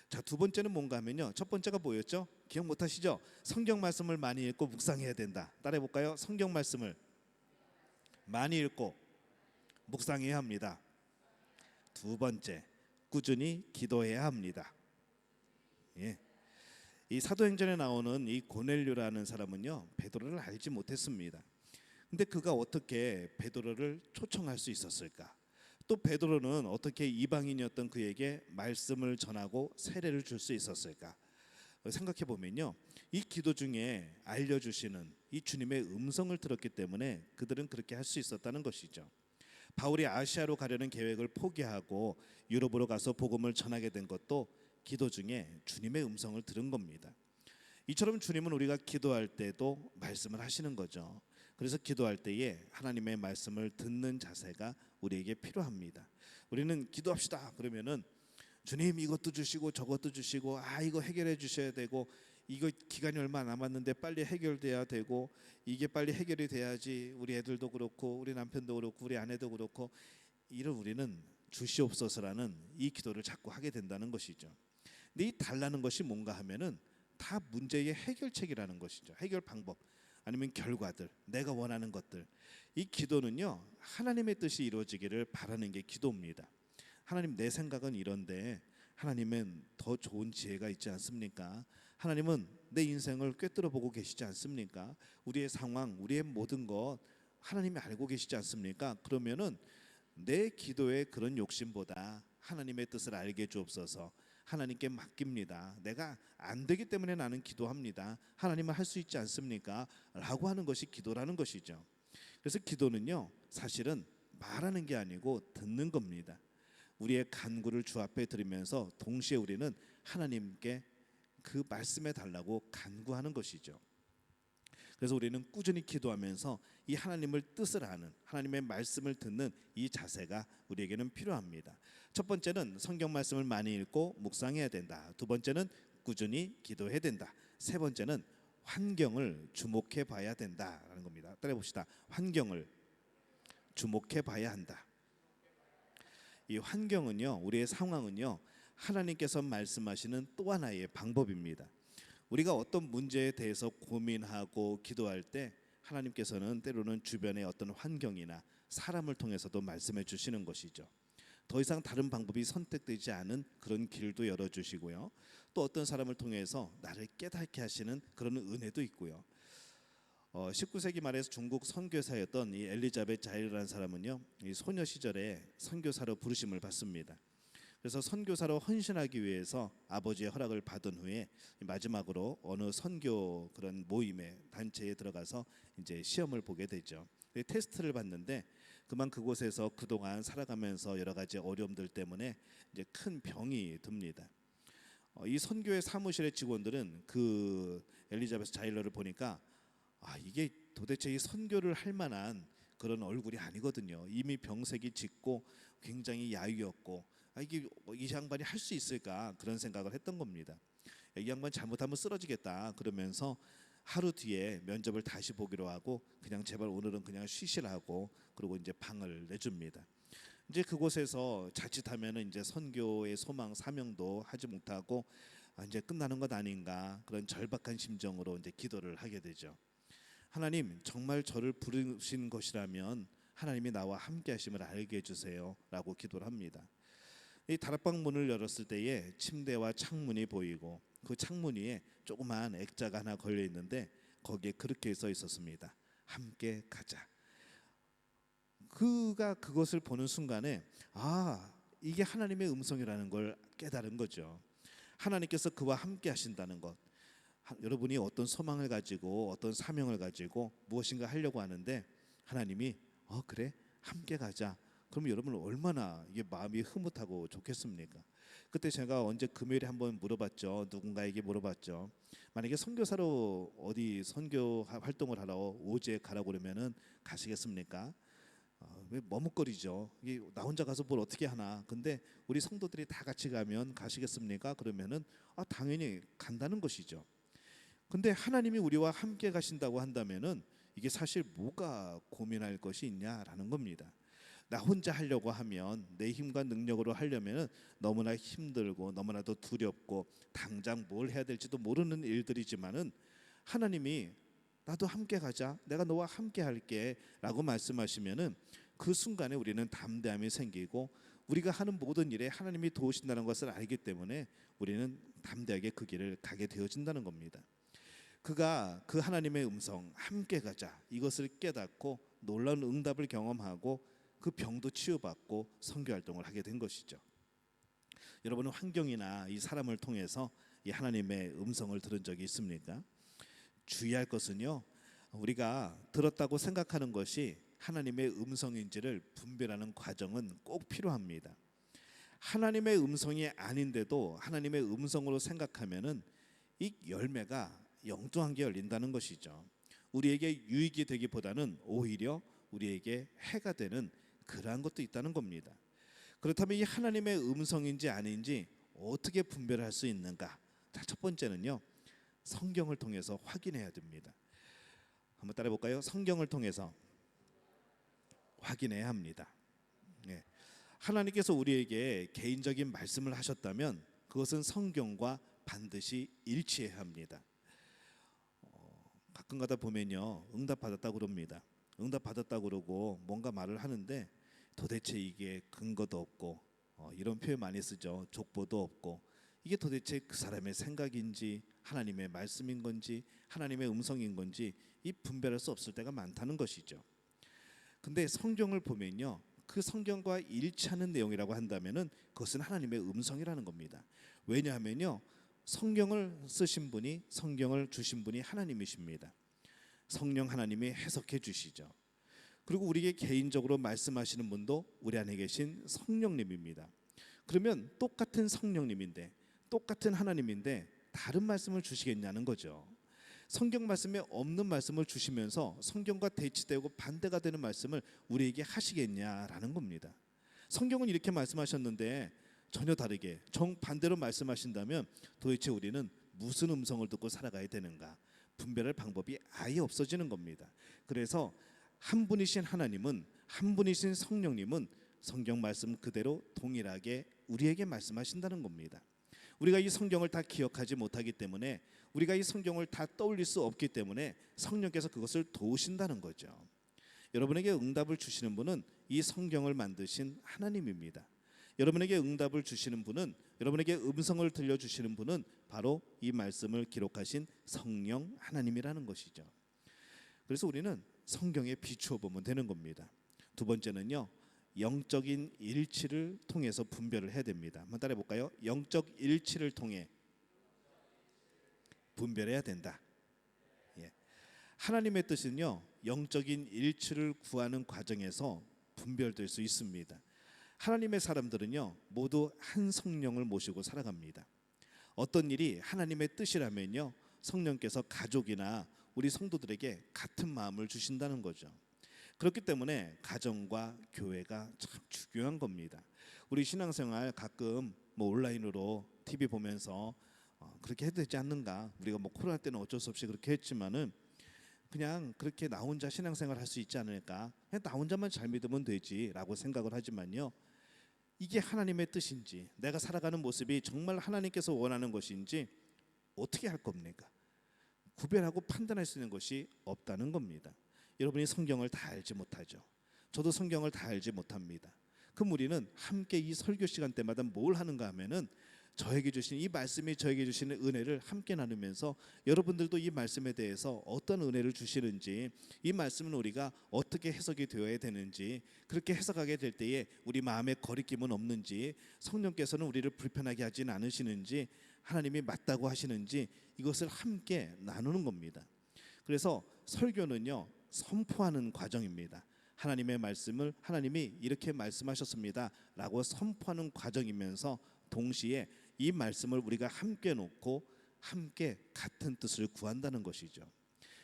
자, 두 번째는 뭔가 하면요, 첫 번째가 뭐였죠? 기억 못하시죠? 성경 말씀을 많이 읽고 묵상해야 된다. 따라해 볼까요? 성경 말씀을 많이 읽고 묵상해야 합니다. 두 번째, 꾸준히 기도해야 합니다. 예. 이 사도행전에 나오는 이 고넬료라는 사람은요, 베드로를 알지 못했습니다. 근데 그가 어떻게 베드로를 초청할 수 있었을까? 또 베드로는 어떻게 이방인이었던 그에게 말씀을 전하고 세례를 줄 수 있었을까? 생각해 보면요, 이 기도 중에 알려주시는 이 주님의 음성을 들었기 때문에 그들은 그렇게 할 수 있었다는 것이죠. 바울이 아시아로 가려는 계획을 포기하고 유럽으로 가서 복음을 전하게 된 것도 기도 중에 주님의 음성을 들은 겁니다. 이처럼 주님은 우리가 기도할 때도 말씀을 하시는 거죠. 그래서 기도할 때에 하나님의 말씀을 듣는 자세가 우리에게 필요합니다. 우리는 기도합시다 그러면은 주님 이것도 주시고 저것도 주시고 이거 해결해 주셔야 되고 이거 기간이 얼마 남았는데 빨리 해결돼야 되고 이게 빨리 해결이 돼야지 우리 애들도 그렇고 우리 남편도 그렇고 우리 아내도 그렇고 이를 우리는 주시옵소서라는 이 기도를 자꾸 하게 된다는 것이죠. 근데 이 달라는 것이 뭔가 하면은 다 문제의 해결책이라는 것이죠. 해결 방법 아니면 결과들, 내가 원하는 것들. 이 기도는요, 하나님의 뜻이 이루어지기를 바라는 게 기도입니다. 하나님, 내 생각은 이런데 하나님은 더 좋은 지혜가 있지 않습니까? 하나님은 내 인생을 꿰뚫어 보고 계시지 않습니까? 우리의 상황, 우리의 모든 것 하나님이 알고 계시지 않습니까? 그러면은 내 기도의 그런 욕심보다 하나님의 뜻을 알게 주옵소서. 하나님께 맡깁니다. 내가 안 되기 때문에 나는 기도합니다. 하나님은 할 수 있지 않습니까? 라고 하는 것이 기도라는 것이죠. 그래서 기도는요, 사실은 말하는 게 아니고 듣는 겁니다. 우리의 간구를 주 앞에 드리면서 동시에 우리는 하나님께 그 말씀해 달라고 간구하는 것이죠. 그래서 우리는 꾸준히 기도하면서 이 하나님을 뜻을 아는, 하나님의 말씀을 듣는 이 자세가 우리에게는 필요합니다. 첫 번째는 성경 말씀을 많이 읽고 묵상해야 된다. 두 번째는 꾸준히 기도해야 된다. 세 번째는 환경을 주목해 봐야 된다라는 겁니다. 따라해 봅시다. 환경을 주목해 봐야 한다. 이 환경은요, 우리의 상황은요, 하나님께서 말씀하시는 또 하나의 방법입니다. 우리가 어떤 문제에 대해서 고민하고 기도할 때 하나님께서는 때로는 주변의 어떤 환경이나 사람을 통해서도 말씀해 주시는 것이죠. 더 이상 다른 방법이 선택되지 않은 그런 길도 열어주시고요. 또 어떤 사람을 통해서 나를 깨닫게 하시는 그런 은혜도 있고요. 19세기 말에서 중국 선교사였던 이 엘리자베트 자일이라는 사람은요, 이 소녀 시절에 선교사로 부르심을 받습니다. 그래서 선교사로 헌신하기 위해서 아버지의 허락을 받은 후에 마지막으로 어느 선교 그런 모임에 단체에 들어가서 이제 시험을 보게 되죠. 테스트를 받는데 그만 그곳에서 그동안 살아가면서 여러 가지 어려움들 때문에 이제 큰 병이 듭니다. 이 선교의 사무실의 직원들은 그 엘리자베스 자일러를 보니까 이게 도대체 이 선교를 할 만한 그런 얼굴이 아니거든요. 이미 병색이 짙고 굉장히 야유었고 이게 이 양반이 할 수 있을까 그런 생각을 했던 겁니다. 이 양반 잘못하면 쓰러지겠다 그러면서 하루 뒤에 면접을 다시 보기로 하고 그냥 제발 오늘은 그냥 쉬시라고 그리고 이제 방을 내줍니다. 이제 그곳에서 자칫하면은 이제 선교의 소망 사명도 하지 못하고 이제 끝나는 것 아닌가 그런 절박한 심정으로 이제 기도를 하게 되죠. 하나님 정말 저를 부르신 것이라면 하나님이 나와 함께 하심을 알게 해주세요라고 기도를 합니다. 이 다락방 문을 열었을 때에 침대와 창문이 보이고 그 창문 위에 조그만 액자가 하나 걸려 있는데 거기에 그렇게 써 있었습니다. 함께 가자. 그가 그것을 보는 순간에 이게 하나님의 음성이라는 걸 깨달은 거죠. 하나님께서 그와 함께 하신다는 것. 여러분이 어떤 소망을 가지고 어떤 사명을 가지고 무엇인가 하려고 하는데 하나님이 그래 함께 가자. 그럼 여러분 얼마나 이게 마음이 흐뭇하고 좋겠습니까? 그때 제가 언제 금요일에 한번 물어봤죠. 누군가에게 물어봤죠. 만약에 선교사로 어디 선교 활동을 하러 오지에 가라고 그러면은 가시겠습니까? 왜 머뭇거리죠. 이게 나 혼자 가서 뭘 어떻게 하나. 근데 우리 성도들이 다 같이 가면 가시겠습니까? 그러면은 당연히 간다는 것이죠. 근데 하나님이 우리와 함께 가신다고 한다면은 이게 사실 뭐가 고민할 것이 있냐라는 겁니다. 나 혼자 하려고 하면 내 힘과 능력으로 하려면 너무나 힘들고 너무나도 두렵고 당장 뭘 해야 될지도 모르는 일들이지만은 하나님이 나도 함께 가자. 내가 너와 함께 할게 라고 말씀하시면은 그 순간에 우리는 담대함이 생기고 우리가 하는 모든 일에 하나님이 도우신다는 것을 알기 때문에 우리는 담대하게 그 길을 가게 되어진다는 겁니다. 그가 그 하나님의 음성 함께 가자 이것을 깨닫고 놀라운 응답을 경험하고 그 병도 치유받고 선교 활동을 하게 된 것이죠. 여러분은 환경이나 이 사람을 통해서 이 하나님의 음성을 들은 적이 있습니까? 주의할 것은요, 우리가 들었다고 생각하는 것이 하나님의 음성인지를 분별하는 과정은 꼭 필요합니다. 하나님의 음성이 아닌데도 하나님의 음성으로 생각하면은 이 열매가 영뚱한 게 열린다는 것이죠. 우리에게 유익이 되기보다는 오히려 우리에게 해가 되는 그러한 것도 있다는 겁니다. 그렇다면 이 하나님의 음성인지 아닌지 어떻게 분별할 수 있는가? 자, 첫 번째는요, 성경을 통해서 확인해야 됩니다. 한번 따라해 볼까요? 성경을 통해서 확인해야 합니다. 네. 하나님께서 우리에게 개인적인 말씀을 하셨다면 그것은 성경과 반드시 일치해야 합니다. 가끔가다 보면요, 응답받았다고 그럽니다. 응답받았다고 그러고 뭔가 말을 하는데 도대체 이게 근거도 없고 이런 표현 많이 쓰죠. 족보도 없고 이게 도대체 그 사람의 생각인지 하나님의 말씀인 건지 하나님의 음성인 건지 이 분별할 수 없을 때가 많다는 것이죠. 근데 성경을 보면요, 그 성경과 일치하는 내용이라고 한다면은 그것은 하나님의 음성이라는 겁니다. 왜냐하면요, 성경을 쓰신 분이 성경을 주신 분이 하나님이십니다. 성령 하나님이 해석해 주시죠. 그리고 우리에게 개인적으로 말씀하시는 분도 우리 안에 계신 성령님입니다. 그러면 똑같은 성령님인데 똑같은 하나님인데 다른 말씀을 주시겠냐는 거죠. 성경 말씀에 없는 말씀을 주시면서 성경과 대치되고 반대가 되는 말씀을 우리에게 하시겠냐라는 겁니다. 성경은 이렇게 말씀하셨는데 전혀 다르게 정반대로 말씀하신다면 도대체 우리는 무슨 음성을 듣고 살아가야 되는가? 분별할 방법이 아예 없어지는 겁니다. 그래서 한 분이신 하나님은, 한 분이신 성령님은 성경 말씀 그대로 동일하게 우리에게 말씀하신다는 겁니다. 우리가 이 성경을 다 기억하지 못하기 때문에, 우리가 이 성경을 다 떠올릴 수 없기 때문에 성령께서 그것을 도우신다는 거죠. 여러분에게 응답을 주시는 분은 이 성경을 만드신 하나님입니다. 여러분에게 응답을 주시는 분은, 여러분에게 음성을 들려주시는 분은 바로 이 말씀을 기록하신 성령 하나님이라는 것이죠. 그래서 우리는 성경에 비추어 보면 되는 겁니다. 두 번째는요, 영적인 일치를 통해서 분별을 해야 됩니다. 한번 따라해 볼까요? 영적 일치를 통해 분별해야 된다. 예. 하나님의 뜻은요, 영적인 일치를 구하는 과정에서 분별될 수 있습니다. 하나님의 사람들은요, 모두 한 성령을 모시고 살아갑니다. 어떤 일이 하나님의 뜻이라면요, 성령께서 가족이나 우리 성도들에게 같은 마음을 주신다는 거죠. 그렇기 때문에 가정과 교회가 참 중요한 겁니다. 우리 신앙생활 가끔 뭐 온라인으로 TV 보면서 그렇게 해도 되지 않는가? 우리가 뭐 코로나 때는 어쩔 수 없이 그렇게 했지만은 그냥 그렇게 나 혼자 신앙생활 할 수 있지 않을까? 그냥 나 혼자만 잘 믿으면 되지라고 생각을 하지만요. 이게 하나님의 뜻인지, 내가 살아가는 모습이 정말 하나님께서 원하는 것인지 어떻게 할 겁니까? 구별하고 판단할 수 있는 것이 없다는 겁니다. 여러분이 성경을 다 알지 못하죠. 저도 성경을 다 알지 못합니다. 그럼 우리는 함께 이 설교 시간 때마다 뭘 하는가 하면은 저에게 주신 이 말씀이 저에게 주시는 은혜를 함께 나누면서 여러분들도 이 말씀에 대해서 어떤 은혜를 주시는지, 이 말씀은 우리가 어떻게 해석이 되어야 되는지, 그렇게 해석하게 될 때에 우리 마음에 거리낌은 없는지, 성령께서는 우리를 불편하게 하진 않으시는지, 하나님이 맞다고 하시는지, 이것을 함께 나누는 겁니다. 그래서 설교는요, 선포하는 과정입니다. 하나님의 말씀을 하나님이 이렇게 말씀하셨습니다 라고 선포하는 과정이면서 동시에 이 말씀을 우리가 함께 놓고 함께 같은 뜻을 구한다는 것이죠.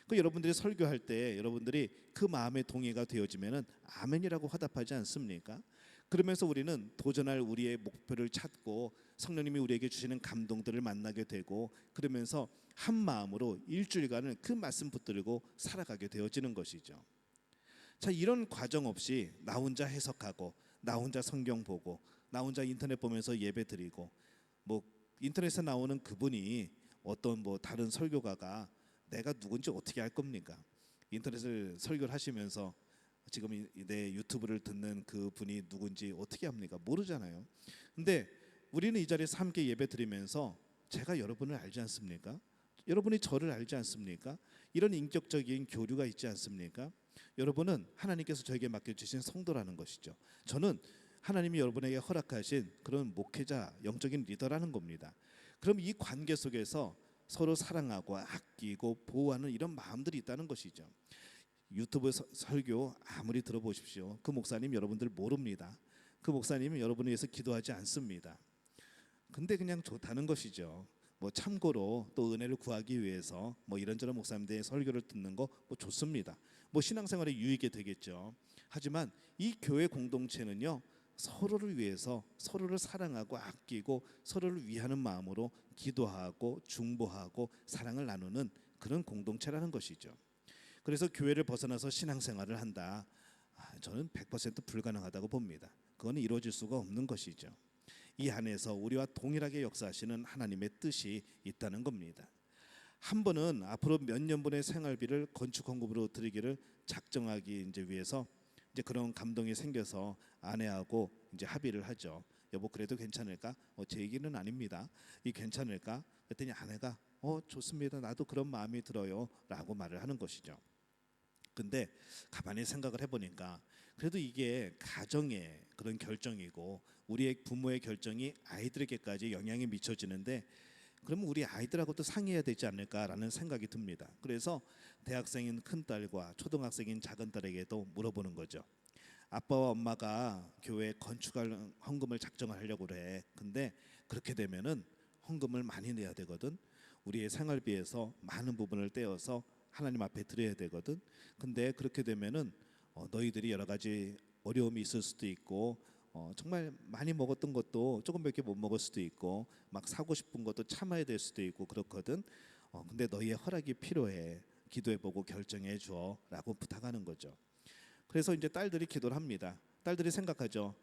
그 여러분들이 설교할 때 여러분들이 그 마음의 동의가 되어지면은 아멘이라고 화답하지 않습니까? 그러면서 우리는 도전할 우리의 목표를 찾고 성령님이 우리에게 주시는 감동들을 만나게 되고, 그러면서 한 마음으로 일주일간을 그 말씀 붙들고 살아가게 되어지는 것이죠. 자, 이런 과정 없이 나 혼자 해석하고 나 혼자 성경 보고 나 혼자 인터넷 보면서 예배 드리고, 뭐 인터넷에 나오는 그분이 어떤 뭐 다른 설교가가 내가 누군지 어떻게 알 겁니까? 인터넷을 설교를 하시면서 지금 내 유튜브를 듣는 그분이 누군지 어떻게 합니까? 모르잖아요. 근데 우리는 이 자리에서 함께 예배 드리면서 제가 여러분을 알지 않습니까? 여러분이 저를 알지 않습니까? 이런 인격적인 교류가 있지 않습니까? 여러분은 하나님께서 저에게 맡겨주신 성도라는 것이죠. 저는 하나님이 여러분에게 허락하신 그런 목회자, 영적인 리더라는 겁니다. 그럼 이 관계 속에서 서로 사랑하고 아끼고 보호하는 이런 마음들이 있다는 것이죠. 유튜브 설교 아무리 들어보십시오. 그 목사님 여러분들 모릅니다. 그 목사님은 여러분을 위해서 기도하지 않습니다. 근데 그냥 좋다는 것이죠. 뭐 참고로 또 은혜를 구하기 위해서 뭐 이런저런 목사님들의 설교를 듣는 거 뭐 좋습니다. 뭐 신앙생활에 유익이 되겠죠. 하지만 이 교회 공동체는요, 서로를 위해서 서로를 사랑하고 아끼고 서로를 위하는 마음으로 기도하고 중보하고 사랑을 나누는 그런 공동체라는 것이죠. 그래서 교회를 벗어나서 신앙생활을 한다, 저는 100% 불가능하다고 봅니다. 그건 이루어질 수가 없는 것이죠. 이 안에서 우리와 동일하게 역사하시는 하나님의 뜻이 있다는 겁니다. 한 번은 앞으로 몇 년분의 생활비를 건축 헌금으로 드리기를 작정하기 이제 위해서 이제 그런 감동이 생겨서 아내하고 이제 합의를 하죠. 여보 그래도 괜찮을까? 제 얘기는 아닙니다. 이 괜찮을까? 그랬더니 아내가 좋습니다. 나도 그런 마음이 들어요라고 말을 하는 것이죠. 근데 가만히 생각을 해보니까 그래도 이게 가정의 그런 결정이고 우리의 부모의 결정이 아이들에게까지 영향이 미쳐지는데 그러면 우리 아이들하고도 상의해야 되지 않을까라는 생각이 듭니다. 그래서 대학생인 큰딸과 초등학생인 작은딸에게도 물어보는 거죠. 아빠와 엄마가 교회 건축할 헌금을 작정하려고 그래. 근데 그렇게 되면은 헌금을 많이 내야 되거든. 우리의 생활비에서 많은 부분을 떼어서 하나님 앞에 드려야 되거든. 근데 그렇게 되면은 너희들이 여러 가지 어려움이 있을 수도 있고 정말 많이 먹었던 것도 조금밖에 못 먹을 수도 있고 막 사고 싶은 것도 참아야 될 수도 있고 그렇거든. 근데 너희의 허락이 필요해. 기도해보고 결정해 줘라고 부탁하는 거죠. 그래서 이제 딸들이 기도를 합니다. 딸들이 생각하죠.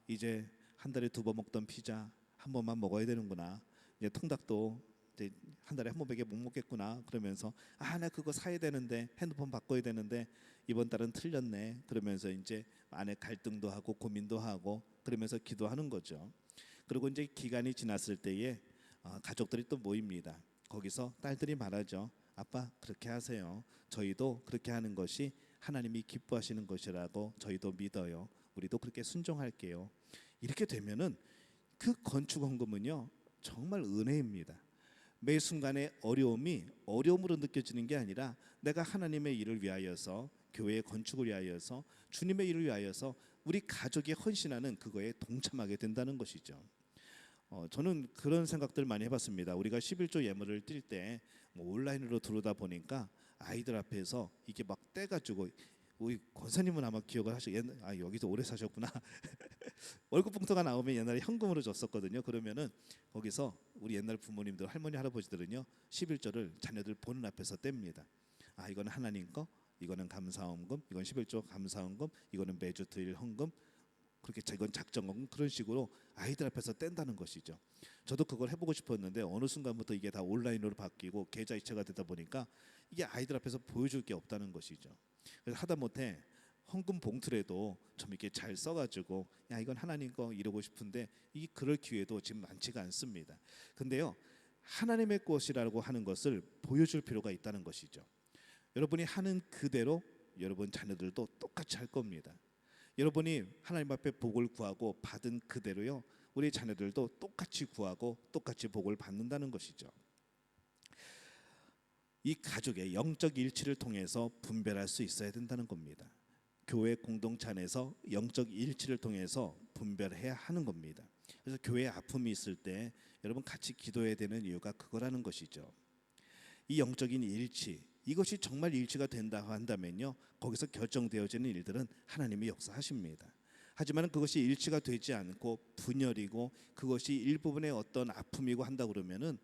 이제 한 달에 2번 먹던 피자 한 번만 먹어야 되는구나. 이제 통닭도 이제 한 달에 한 번밖에 못 먹겠구나. 그러면서 나 그거 사야 되는데 핸드폰 바꿔야 되는데 이번 달은 틀렸네. 그러면서 이제 안에 갈등도 하고 고민도 하고 그러면서 기도하는 거죠. 그리고 이제 기간이 지났을 때에 가족들이 또 모입니다. 거기서 딸들이 말하죠. 아빠 그렇게 하세요. 저희도 그렇게 하는 것이 하나님이 기뻐하시는 것이라고 저희도 믿어요. 우리도 그렇게 순종할게요. 이렇게 되면은 그 건축 헌금은요 정말 은혜입니다. 매 순간의 어려움이 어려움으로 느껴지는 게 아니라 내가 하나님의 일을 위하여서 교회의 건축을 위하여서 주님의 일을 위하여서 우리 가족이 헌신하는 그거에 동참하게 된다는 것이죠. 저는 그런 생각들 많이 해봤습니다. 우리가 11조 예물을 뛸 때 온라인으로 들어오다 보니까 아이들 앞에서 이게 막 떼가지고, 우리 권사님은 아마 기억을 여기서 오래 사셨구나. 월급 봉투가 나오면 옛날에 현금으로 줬었거든요. 그러면은 거기서 우리 옛날 부모님들, 할머니 할아버지들은요 11조를 자녀들 보는 앞에서 뗍니다. 이거는 하나님 거, 이거는 감사헌금, 이건 11조 감사헌금, 이거는 매주 드릴 헌금, 그렇게 이건 작정헌금, 그런 식으로 아이들 앞에서 뗀다는 것이죠. 저도 그걸 해보고 싶었는데 어느 순간부터 이게 다 온라인으로 바뀌고 계좌 이체가 되다 보니까 이게 아이들 앞에서 보여줄 게 없다는 것이죠. 그래서 하다못해 헌금 봉투라도 좀 이렇게 잘 써가지고 야 이건 하나님 거 이러고 싶은데 이 그럴 기회도 지금 많지가 않습니다. 근데요 하나님의 것이라고 하는 것을 보여줄 필요가 있다는 것이죠. 여러분이 하는 그대로 여러분 자녀들도 똑같이 할 겁니다. 여러분이 하나님 앞에 복을 구하고 받은 그대로요 우리 자녀들도 똑같이 구하고 똑같이 복을 받는다는 것이죠. 이 가족의 영적 일치를 통해서 분별할 수 있어야 된다는 겁니다. 교회 공동체 안에서 영적 일치를 통해서 분별해야 하는 겁니다. 그래서 교회에 아픔이 있을 때 여러분 같이 기도해야 되는 이유가 그거라는 것이죠. 이 영적인 일치, 이것이 정말 일치가 된다 한다면요 거기서 결정되어지는 일들은 하나님이 역사하십니다. 하지만 그것이 일치가 되지 않고 분열이고 그것이 일부분의 어떤 아픔이고 한다 그러면은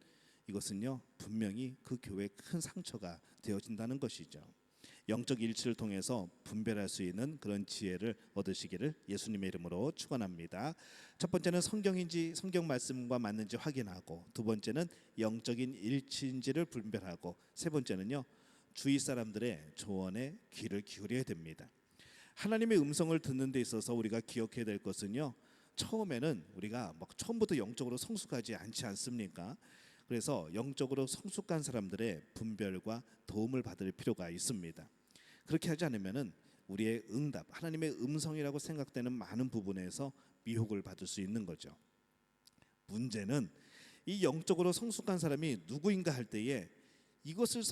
이것은요 분명히 그 교회에 큰 상처가 되어진다는 것이죠. 영적 일치를 통해서 분별할 수 있는 그런 지혜를 얻으시기를 예수님의 이름으로 축원합니다. 첫 번째는 성경인지 성경 말씀과 맞는지 확인하고, 두 번째는 영적인 일치인지를 분별하고, 세 번째는요 주위 사람들의 조언에 귀를 기울여야 됩니다. 하나님의 음성을 듣는 데 있어서 우리가 기억해야 될 것은요 처음에는 우리가 막 처음부터 영적으로 성숙하지 않지 않습니까? 그래서 영적으로 성숙한 사람들의 분별과 도움을 받을 필요가 있습니다. 그렇게 하지 않으면은 우리의 응답, 하나님의 음성이라고 생각되는 많은 부분에서 미혹을 받을 수 있는 거죠. 문제는 이 영적으로 성숙한 사람이 누구인가 할 때에 이것을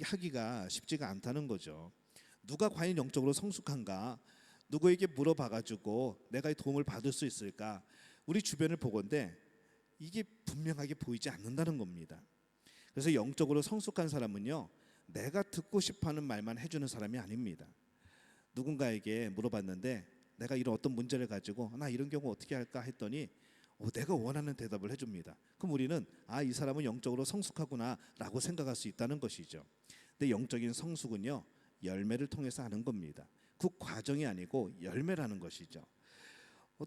하기가 쉽지가 않다는 거죠. 누가 과연 영적으로 성숙한가? 누구에게 물어봐가지고 내가 도움을 받을 수 있을까? 우리 주변을 보건대 이게 분명하게 보이지 않는다는 겁니다. 그래서 영적으로 성숙한 사람은요 내가 듣고 싶어하는 말만 해주는 사람이 아닙니다. 누군가에게 물어봤는데 내가 이런 어떤 문제를 가지고 나 이런 경우 어떻게 할까 했더니 내가 원하는 대답을 해줍니다. 그럼 우리는 이 사람은 영적으로 성숙하구나 라고 생각할 수 있다는 것이죠. 근데 영적인 성숙은요 열매를 통해서 하는 겁니다. 그 과정이 아니고 열매라는 것이죠.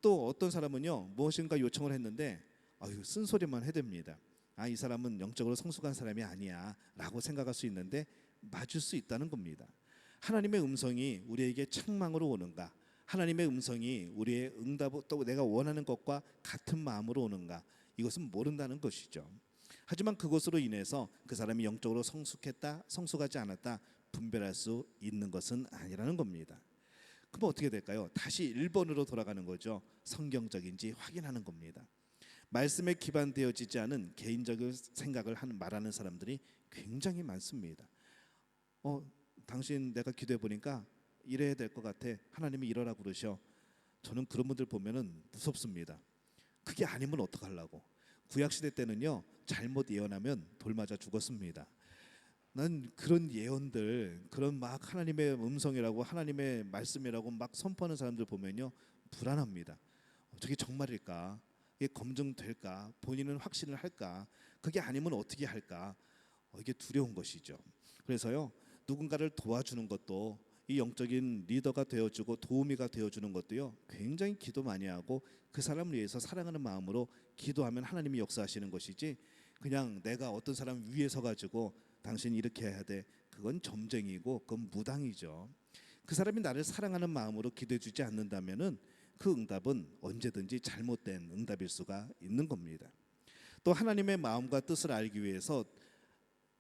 또 어떤 사람은요 무엇인가 요청을 했는데 쓴소리만 해댑니다. 이 사람은 영적으로 성숙한 사람이 아니야 라고 생각할 수 있는데 맞을 수 있다는 겁니다. 하나님의 음성이 우리에게 책망으로 오는가, 하나님의 음성이 우리의 응답, 또 내가 원하는 것과 같은 마음으로 오는가, 이것은 모른다는 것이죠. 하지만 그것으로 인해서 그 사람이 영적으로 성숙했다, 성숙하지 않았다 분별할 수 있는 것은 아니라는 겁니다. 그럼 어떻게 될까요? 다시 1번으로 돌아가는 거죠. 성경적인지 확인하는 겁니다. 말씀에 기반되어지지 않은 개인적인 생각을 말하는 사람들이 굉장히 많습니다. 당신 내가 기도해 보니까 이래야 될 것 같아. 하나님이 이러라 그러셔. 저는 그런 분들 보면은 무섭습니다. 그게 아니면 어떡하려고. 구약시대 때는요 잘못 예언하면 돌 맞아 죽었습니다. 난 그런 예언들, 그런 막 하나님의 음성이라고 하나님의 말씀이라고 막 선포하는 사람들 보면요 불안합니다. 저게 정말일까? 이게 검증될까? 본인은 확신을 할까? 그게 아니면 어떻게 할까? 이게 두려운 것이죠. 그래서요 누군가를 도와주는 것도, 이 영적인 리더가 되어주고 도우미가 되어주는 것도요 굉장히 기도 많이 하고 그 사람을 위해서 사랑하는 마음으로 기도하면 하나님이 역사하시는 것이지, 그냥 내가 어떤 사람 위에 서가지고 당신 이렇게 해야 돼, 그건 점쟁이고 그건 무당이죠. 그 사람이 나를 사랑하는 마음으로 기도해 주지 않는다면은 그 응답은 언제든지 잘못된 응답일 수가 있는 겁니다. 또 하나님의 마음과 뜻을 알기 위해서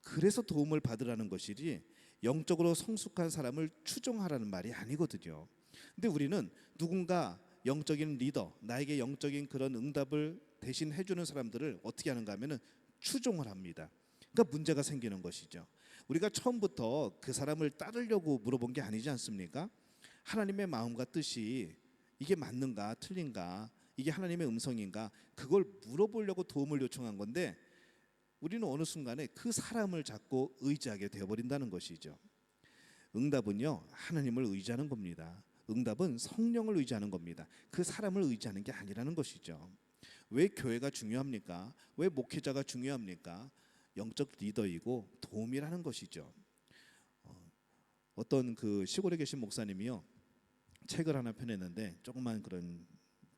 그래서 도움을 받으라는 것이지 영적으로 성숙한 사람을 추종하라는 말이 아니거든요. 근데 우리는 누군가 영적인 리더, 나에게 영적인 그런 응답을 대신 해주는 사람들을 어떻게 하는가 하면은 추종을 합니다. 그러니까 문제가 생기는 것이죠. 우리가 처음부터 그 사람을 따르려고 물어본 게 아니지 않습니까? 하나님의 마음과 뜻이 이게 맞는가 틀린가, 이게 하나님의 음성인가, 그걸 물어보려고 도움을 요청한 건데 우리는 어느 순간에 그 사람을 잡고 의지하게 되어버린다는 것이죠. 응답은요, 하나님을 의지하는 겁니다. 응답은 성령을 의지하는 겁니다. 그 사람을 의지하는 게 아니라는 것이죠. 왜 교회가 중요합니까? 왜 목회자가 중요합니까? 영적 리더이고 도움이라는 것이죠. 어떤 그 시골에 계신 목사님이요, 책을 하나 펴냈는데 조그만 그런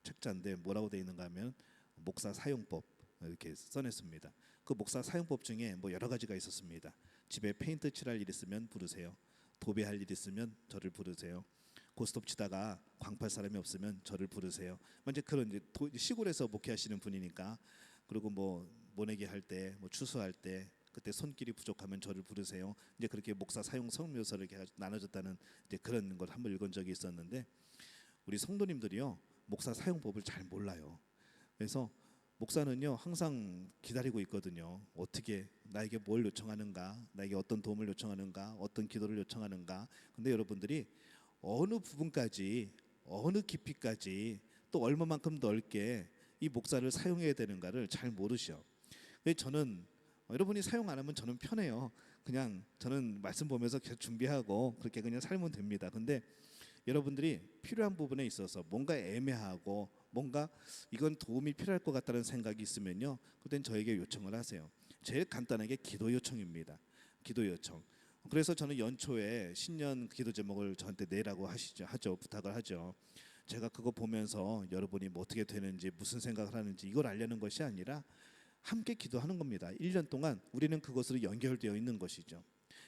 책자인데 뭐라고 되어 있는가 하면 목사 사용법 이렇게 써냈습니다. 그 목사 사용법 중에 뭐 여러 가지가 있었습니다. 집에 페인트 칠할 일 있으면 부르세요. 도배할 일 있으면 저를 부르세요. 고스톱 치다가 광팔 사람이 없으면 저를 부르세요. 이제 그런 이제 시골에서 목회하시는 분이니까, 그리고 뭐 모내기 할 때, 뭐 추수할 때 그때 손길이 부족하면 저를 부르세요. 이제 그렇게 목사 사용 성묘서를 이렇게 나눠줬다는 이제 그런 걸 한번 읽은 적이 있었는데, 우리 성도님들이요, 목사 사용법을 잘 몰라요. 그래서 목사는요 항상 기다리고 있거든요. 어떻게 나에게 뭘 요청하는가, 나에게 어떤 도움을 요청하는가, 어떤 기도를 요청하는가. 근데 여러분들이 어느 부분까지, 어느 깊이까지, 또 얼마만큼 넓게 이 목사를 사용해야 되는가를 잘 모르셔. 저는 여러분이 사용 안 하면 저는 편해요. 그냥 저는 말씀 보면서 계속 준비하고 그렇게 그냥 살면 됩니다. 근데 여러분들이 필요한 부분에 있어서 뭔가 애매하고 뭔가 이건 도움이 필요할 것 같다는 생각이 있으면요, 그땐 저에게 요청을 하세요. 제일 간단하게 기도 요청입니다. 기도 요청. 그래서 저는 연초에 신년 기도 제목을 저한테 내라고 하죠. 부탁을 하죠. 제가 그거 보면서 여러분이 뭐 어떻게 되는지, 무슨 생각을 하는지 이걸 알려는 것이 아니라 함께 기도하는 겁니다. 1년 동안 우리는 그것으로 연결되어 있는 것이죠.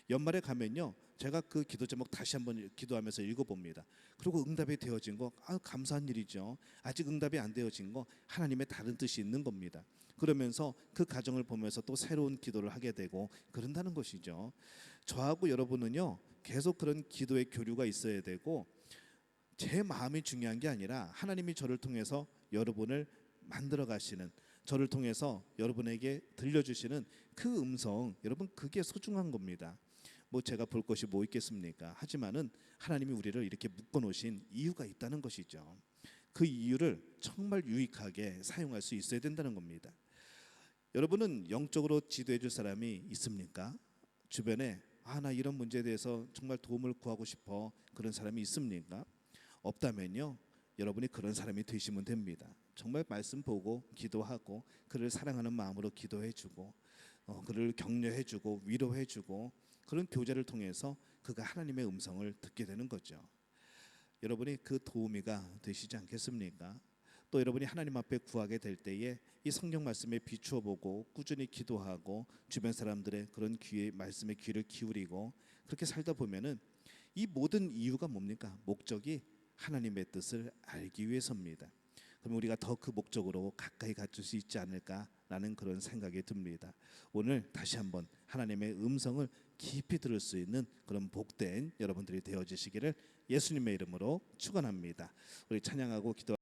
연말에 가면요, 제가 그 기도 제목 다시 한번 기도하면서 읽어봅니다. 그리고 응답이 되어진 거, 감사한 일이죠. 아직 응답이 안 되어진 거, 하나님의 다른 뜻이 있는 겁니다. 그러면서 그 과정을 보면서 또 새로운 기도를 하게 되고 그런다는 것이죠. 저하고 여러분은요, 계속 그런 기도의 교류가 있어야 되고, 제 마음이 중요한 게 아니라 하나님이 저를 통해서 여러분을 만들어 가시는, 저를 통해서 여러분에게 들려주시는 그 음성, 여러분 그게 소중한 겁니다. 뭐 제가 볼 것이 뭐 있겠습니까? 하지만은 하나님이 우리를 이렇게 묶어 놓으신 이유가 있다는 것이죠. 그 이유를 정말 유익하게 사용할 수 있어야 된다는 겁니다. 여러분은 영적으로 지도해 줄 사람이 있습니까? 주변에 나 이런 문제에 대해서 정말 도움을 구하고 싶어, 그런 사람이 있습니까? 없다면요, 여러분이 그런 사람이 되시면 됩니다. 정말 말씀 보고 기도하고 그를 사랑하는 마음으로 기도해주고 그를 격려해주고 위로해주고, 그런 교제를 통해서 그가 하나님의 음성을 듣게 되는 거죠. 여러분이 그 도우미가 되시지 않겠습니까? 또 여러분이 하나님 앞에 구하게 될 때에 이 성경 말씀에 비추어 보고 꾸준히 기도하고 주변 사람들의 그런 귀에, 말씀의 귀를 기울이고 그렇게 살다 보면은 이 모든 이유가 뭡니까? 목적이 하나님의 뜻을 알기 위해서입니다. 그럼 우리가 더 그 목적으로 가까이 갈 수 있지 않을까라는 그런 생각이 듭니다. 오늘 다시 한번 하나님의 음성을 깊이 들을 수 있는 그런 복된 여러분들이 되어지시기를 예수님의 이름으로 축원합니다. 우리 찬양하고 기도.